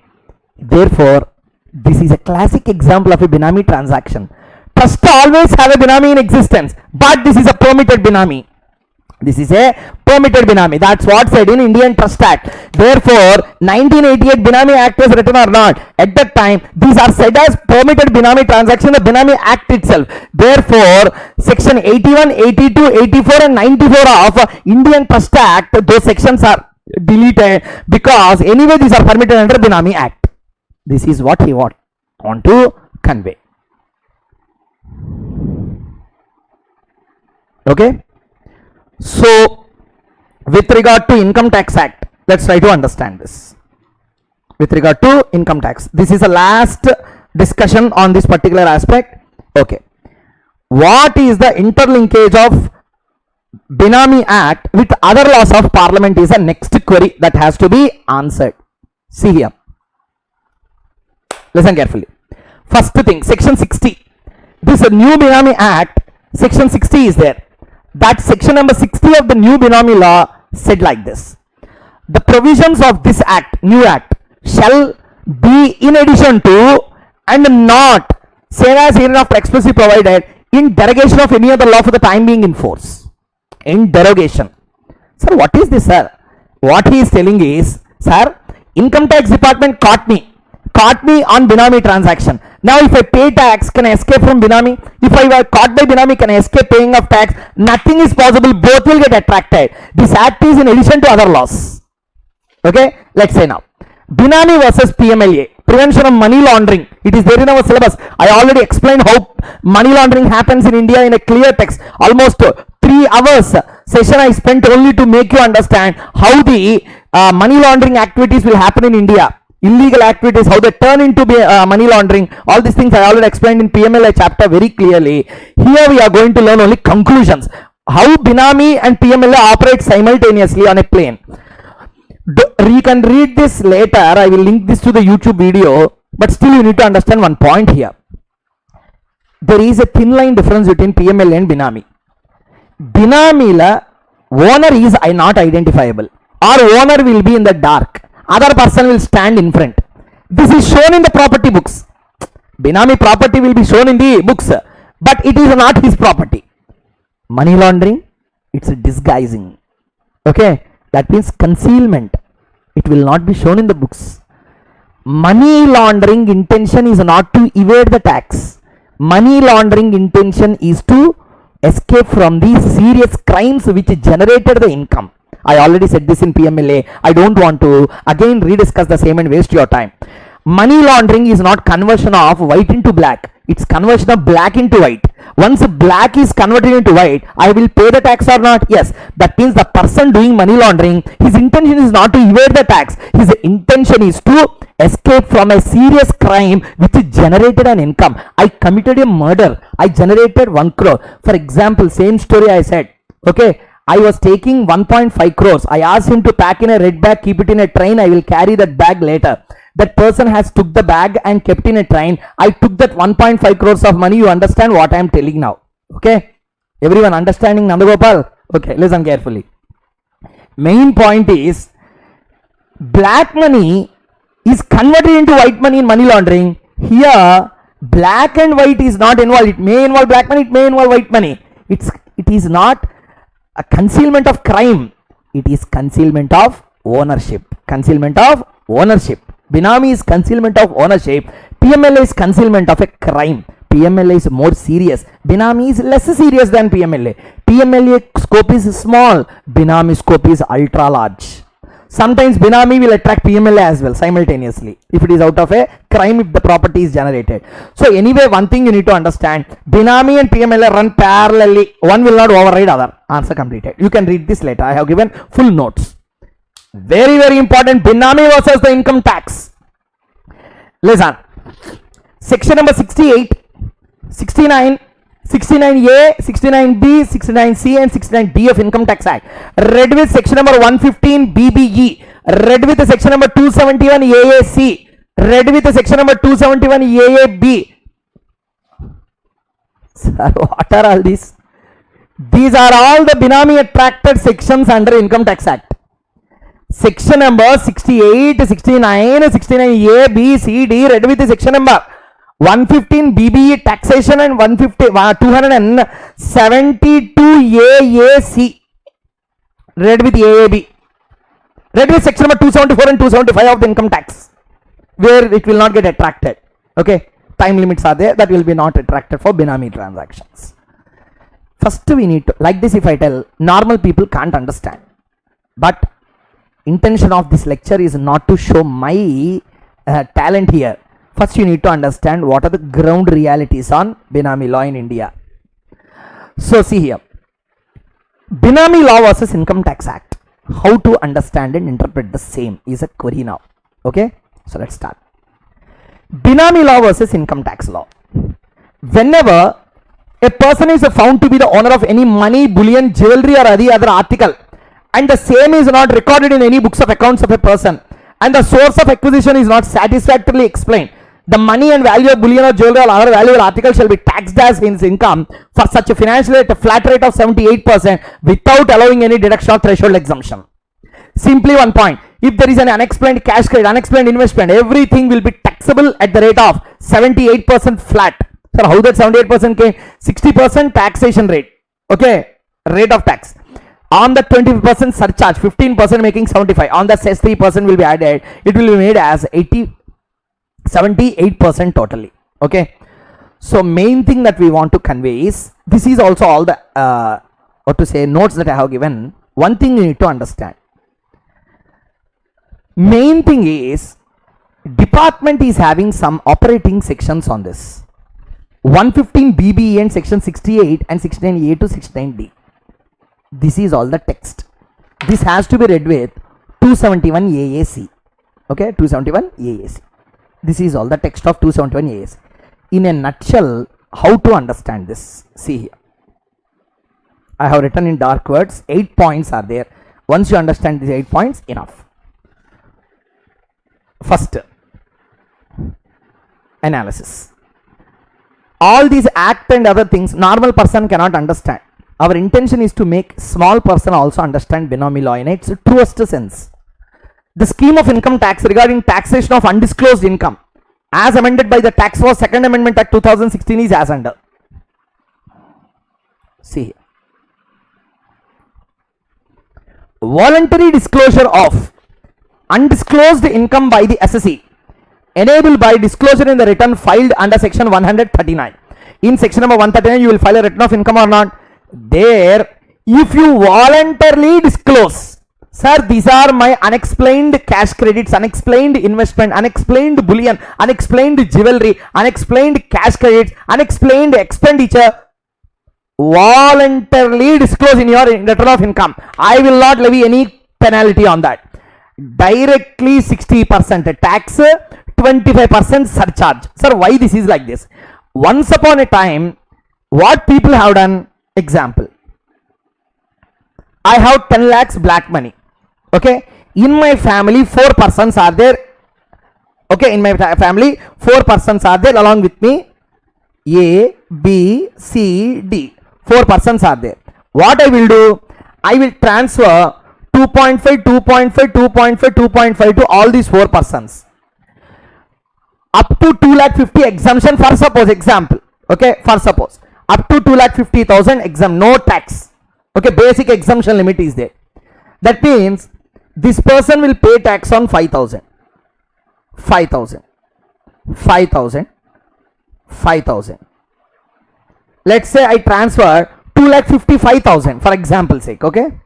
Therefore, this is a classic example of a Benami transaction. Trust always have a Benami in existence, but this is a permitted Benami. This is a permitted Benami. That's what said in Indian Trust Act. Therefore, 1988 Benami Act was written or not. At that time, these are said as permitted Benami transaction, the Benami Act itself. Therefore, section 81, 82, 84 and 94 of Indian Trust Act, those sections are deleted because anyway these are permitted under Benami Act. This is what he want to convey. Okay. So, with regard to Income Tax Act, let's try to understand this. With regard to income tax, this is a last discussion on this particular aspect. Okay. What is the interlinkage of Benami Act with other laws of Parliament is the next query that has to be answered. See here. Listen carefully. First thing, section 60. This new Benami Act, section 60 is there. That section number 60 of the new Benami Law said like this: the provisions of this act, new act, shall be in addition to and not same as hereinafter expressly provided in derogation of any other law for the time being in force. In derogation. Sir, what is this, sir? What he is telling is, sir, Income Tax Department caught me on Benami transaction. Now if I pay tax, can I escape from Benami? If I were caught by Benami, can I escape paying of tax? Nothing is possible. Both will get attracted. This act is in addition to other laws. Okay, let's say now. Benami versus PMLA, prevention of money laundering. It is there in our syllabus. I already explained how money laundering happens in India in a clear text. Almost 3 hours session I spent only to make you understand how the money laundering activities will happen in India. Illegal activities, how they turn into money laundering. All these things I already explained in PMLA chapter very clearly. Here we are going to learn only conclusions. How Benami and PMLA operate simultaneously on a plane. You can read this later. I will link this to the YouTube video. But still you need to understand one point here. There is a thin line difference between PMLA and Benami. Benami la owner is not identifiable. Or owner will be in the dark. Other person will stand in front. This is shown in the property books. Benami property will be shown in the books, but it is not his property. Money laundering, it's a disguising. Okay, that means concealment. It will not be shown in the books. Money laundering intention is not to evade the tax. Money laundering intention is to escape from these serious crimes which generated the income. I already said this in PMLA. I don't want to again rediscuss the same and waste your time. Money laundering is not conversion of white into black. It's conversion of black into white. Once black is converted into white, I will pay the tax or not? Yes. That means the person doing money laundering, his intention is not to evade the tax. His intention is to escape from a serious crime which generated an income. I committed a murder. I generated 1 crore. For example, same story I said. Okay. I was taking 1.5 crores. I asked him to pack in a red bag, keep it in a train. I will carry that bag later. That person has took the bag and kept in a train. I took that 1.5 crores of money. You understand what I am telling now. Okay. Everyone understanding, Nandagopal? Okay. Listen carefully. Main point is black money is converted into white money in money laundering. Here, black and white is not involved. It may involve black money. It may involve white money. It is not a concealment of crime. It is concealment of ownership. Concealment of ownership. Benami is concealment of ownership. PMLA is concealment of a crime. PMLA is more serious. Benami is less serious than PMLA. PMLA scope is small. Benami scope is ultra large. Sometimes Benami will attract PMLA as well simultaneously if it is out of a crime, if the property is generated. So anyway, one thing you need to understand, Benami and PMLA run parallelly. One will not override other. Answer completed. You can read this later. I have given full notes. Very, very important. Benami versus the income tax. Listen. Section number 68, 69, 69A, 69B, 69C and 69D of Income Tax Act. Read with section number 115 BBE. Read with the section number 271 AAC. Read with the section number 271 AAB. Sir, what are all these? These are all the Benami attracted sections under Income Tax Act. Section number 68, 69, 69A, B, C, D. Read with the section number 115 BBE taxation and 272 AAC. Read with AAB. Read with section number 274 and 275 of the income tax, where it will not get attracted. Okay, time limits are there that will be not attracted for Benami transactions. First we need to, like this if I tell, normal people can't understand. But intention of this lecture is not to show my talent here. First you need to understand what are the ground realities on Benami law in India. So see here, Benami law versus Income Tax Act. How to understand and interpret the same is a query now. Okay, so let's start. Benami law versus income tax law. Whenever a person is found to be the owner of any money, bullion, jewelry or any other article, and the same is not recorded in any books of accounts of a person, and the source of acquisition is not satisfactorily explained, the money and value of bullion or jewelry or other valuable article shall be taxed as his income for such a financial at a flat rate of 78% without allowing any deduction or threshold exemption. Simply one point. If there is an unexplained cash credit, unexplained investment, everything will be taxable at the rate of 78% flat. Sir, how that 78% came? 60% taxation rate. Okay, rate of tax. On the 20% surcharge, 15% making 75. On the cess 3% will be added. It will be made as 78% totally. Okay. So main thing that we want to convey is, this is also all the notes that I have given. One thing you need to understand. Main thing is, department is having some operating sections on this. 115 BBE and section 68 and 69A to 69D. This is all the text. This has to be read with 271 AAC. Okay, 271 AAC. This is all the text of 271 AAC. In a nutshell, how to understand this? See here. I have written in dark words, 8 points are there. Once you understand these 8 points, enough. First, analysis. All these act and other things normal person cannot understand. Our intention is to make small person also understand Benami law in its truest sense. The scheme of income tax regarding taxation of undisclosed income as amended by the Tax Law 2nd Amendment Act 2016 is as under. See here. Voluntary disclosure of undisclosed income by the assessee enabled by disclosure in the return filed under section 139. In section number 139 you will file a return of income or not. There, if you voluntarily disclose, sir, these are my unexplained cash credits, unexplained investment, unexplained bullion, unexplained jewelry, unexplained cash credits, unexplained expenditure, voluntarily disclose in your return of income. I will not levy any penalty on that. Directly 60% tax, 25% surcharge. Sir, why this is like this? Once upon a time, what people have done, example, I have 10 lakhs black money. Okay, in my family 4 persons are there. Okay, in my family 4 persons are there along with me. A, B, C, D. 4 persons are there. What I will do, I will transfer 2.5, 2.5, 2.5, 2.5 to all these 4 persons. Up to 2,50,000 exemption for suppose example. Okay, for suppose up to 2,50,000 exempt, no tax. Okay, basic exemption limit is there. That means this person will pay tax on 5,000, 5,000, 5,000, 5,000. Let's say I transfer 2,55,000 for example's sake. Okay.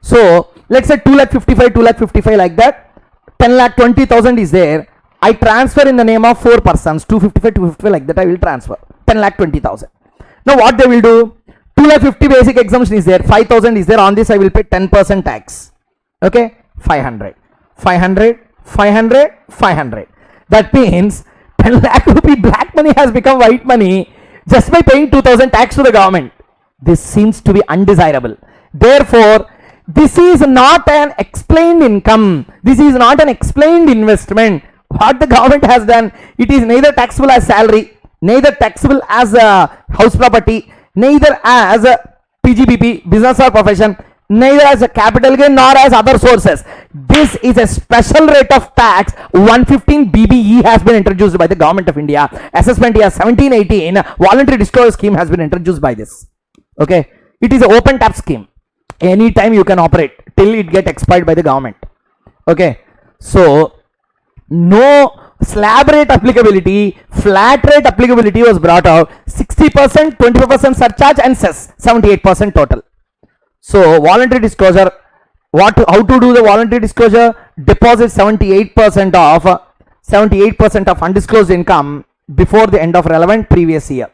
So let's say 2,55,000, 2,55,000 like that. 10,20,000 is there. I transfer in the name of 4 persons. 255, 255 like that. I will transfer 10,20,000. Now what they will do? 2,50,000 basic exemption is there. 5,000 is there. On this I will pay 10% tax. Okay. 500, 500, 500, 500. That means 10 lakh rupee black money has become white money just by paying 2,000 tax to the government. This seems to be undesirable. Therefore, this is not an explained income. This is not an explained investment. What the government has done, it is neither taxable as salary, neither taxable as a house property, neither as a PGBP, business or profession, neither as a capital gain nor as other sources. This is a special rate of tax. 115 BBE has been introduced by the government of India. Assessment year 1718 voluntary disclosure scheme has been introduced by this. Okay, it is an open tap scheme. anytime you can operate till it get expired by the government. Okay, so no slab rate applicability, flat rate applicability was brought out. 60%, 25% surcharge and cess, 78% total. So voluntary disclosure, how to do the voluntary disclosure? Deposit 78% of undisclosed income before the end of relevant previous year.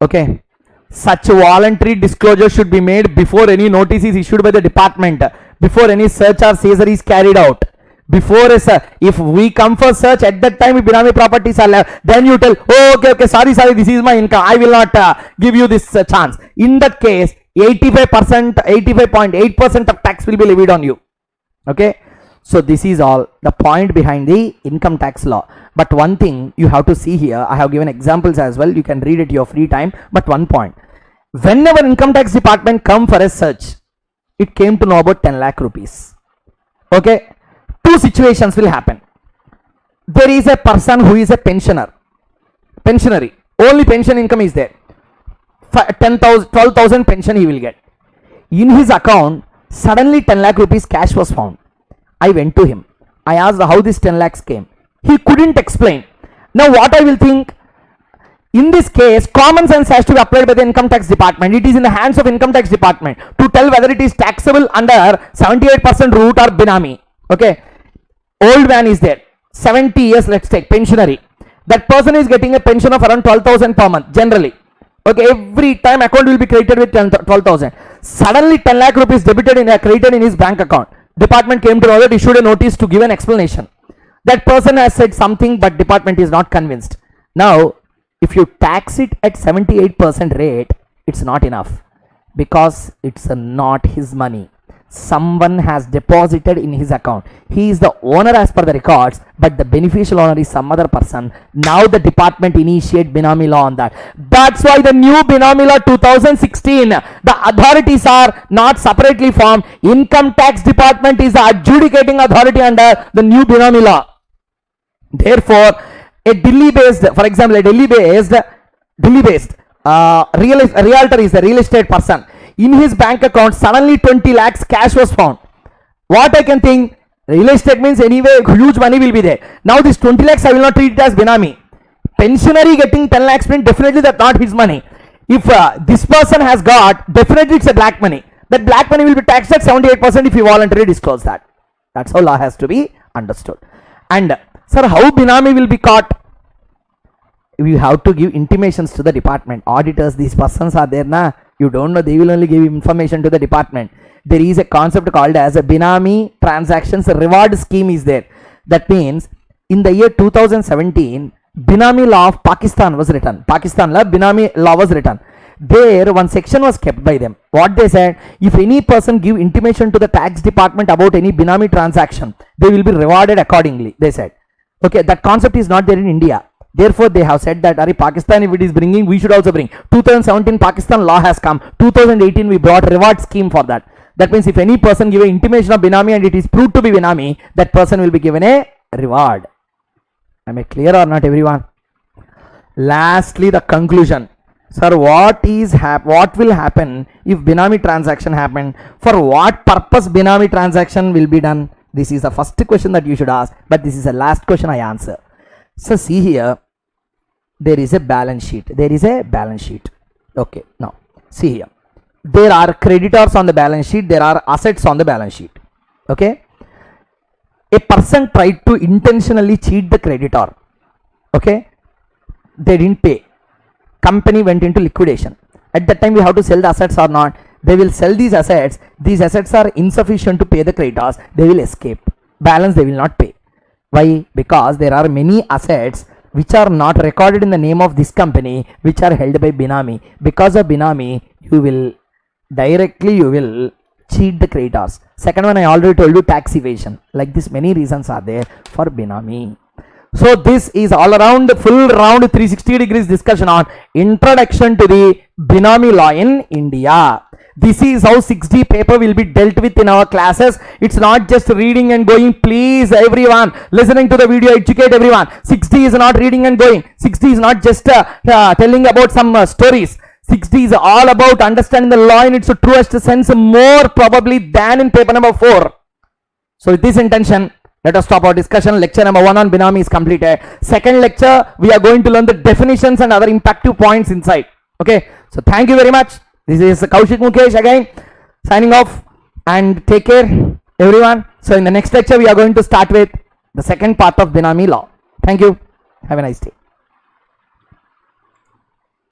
Okay, such voluntary disclosure should be made before any notice is issued by the department, before any search or seizure is carried out. Before if we come for search at that time, if Benami properties are left, then you tell, oh, okay, sorry, this is my income, I will not give you this chance. In that case, 85.8% of tax will be levied on you. Okay, so this is all the point behind the income tax law. But one thing you have to see here, I have given examples as well, you can read it your free time. But one point, whenever income tax department come for a search, it came to know about 10 lakh rupees. Okay, two situations will happen. There is a person who is a pensionary, only pension income is there, 10,000, 12,000 pension he will get. In his account, suddenly 10 lakh rupees cash was found. I went to him. I asked how this 10 lakhs came. He couldn't explain. Now what I will think, in this case, common sense has to be applied by the income tax department. It is in the hands of income tax department to tell whether it is taxable under 78% route or Benami. Okay, old man is there, 70 years, let's take, pensionary. That person is getting a pension of around 12,000 per month generally. Okay, every time account will be created with 12,000. Suddenly 10 lakh rupees credited in his bank account. Department came to know that, issued a notice to give an explanation. That person has said something, but department is not convinced. Now, if you tax it at 78% rate, it's not enough, because it's not his money. Someone has deposited in his account. He is the owner as per the records, but the beneficial owner is some other person. Now the department initiate Benami law on that. That's why the new Benami law 2016, the authorities are not separately formed. Income tax department is the adjudicating authority under the new Benami law. Therefore, a Delhi-based, for example, a Delhi-based realtor is a real estate person. In his bank account, suddenly 20 lakhs cash was found. What I can think, real estate means anyway huge money will be there. Now this 20 lakhs I will not treat it as Benami. Pensionary getting 10 lakhs means definitely that's not his money. If this person has got, definitely it's a black money. That black money will be taxed at 78% if you voluntarily disclose that. That's how law has to be understood. And sir, how Benami will be caught? You have to give intimations to the department. Auditors, these persons are there na, you don't know, they will only give information to the department. There is a concept called as a Benami transactions reward scheme is there. That means in the year 2017, Benami law of Pakistan was written. Pakistan law, Benami law was written. There one section was kept by them. What they said, if any person give intimation to the tax department about any Benami transaction, they will be rewarded accordingly, they said. Okay, that concept is not there in India. Therefore, they have said that Pakistan, if it is bringing, we should also bring. 2017 Pakistan law has come. 2018 we brought reward scheme for that. That means if any person give an intimation of Benami and it is proved to be Benami, that person will be given a reward. Am I clear or not, everyone? Lastly, the conclusion. Sir, what will happen if Benami transaction happen? For what purpose Benami transaction will be done? This is the first question that you should ask, but this is the last question I answer. So see here, there is a balance sheet. Okay, now see here. There are creditors on the balance sheet. There are assets on the balance sheet. Okay. A person tried to intentionally cheat the creditor. Okay. They didn't pay. Company went into liquidation. At that time, we have to sell the assets or not. They will sell these assets. These assets are insufficient to pay the creditors. They will escape. Balance they will not pay. Why? Because there are many assets which are not recorded in the name of this company, which are held by Benami. Because of Benami, you will cheat the creditors. Second one, I already told you, tax evasion. Like this, many reasons are there for Benami. So this is all around full round 360 degrees discussion on introduction to the Benami law in India. This is how 6D paper will be dealt with in our classes. It's not just reading and going. Please, everyone listening to the video, educate everyone. 6D is not reading and going. 6D is not just telling about some stories. 60 is all about understanding the law in its truest sense more probably than in paper number 4. So with this intention, let us stop our discussion. Lecture number 1 on Benami is completed. Second lecture, we are going to learn the definitions and other impactive points inside. Okay, so thank you very much. This is Kaushik Mukesh again signing off, and take care everyone. So in the next lecture, we are going to start with the second part of Benami Law. Thank you. Have a nice day.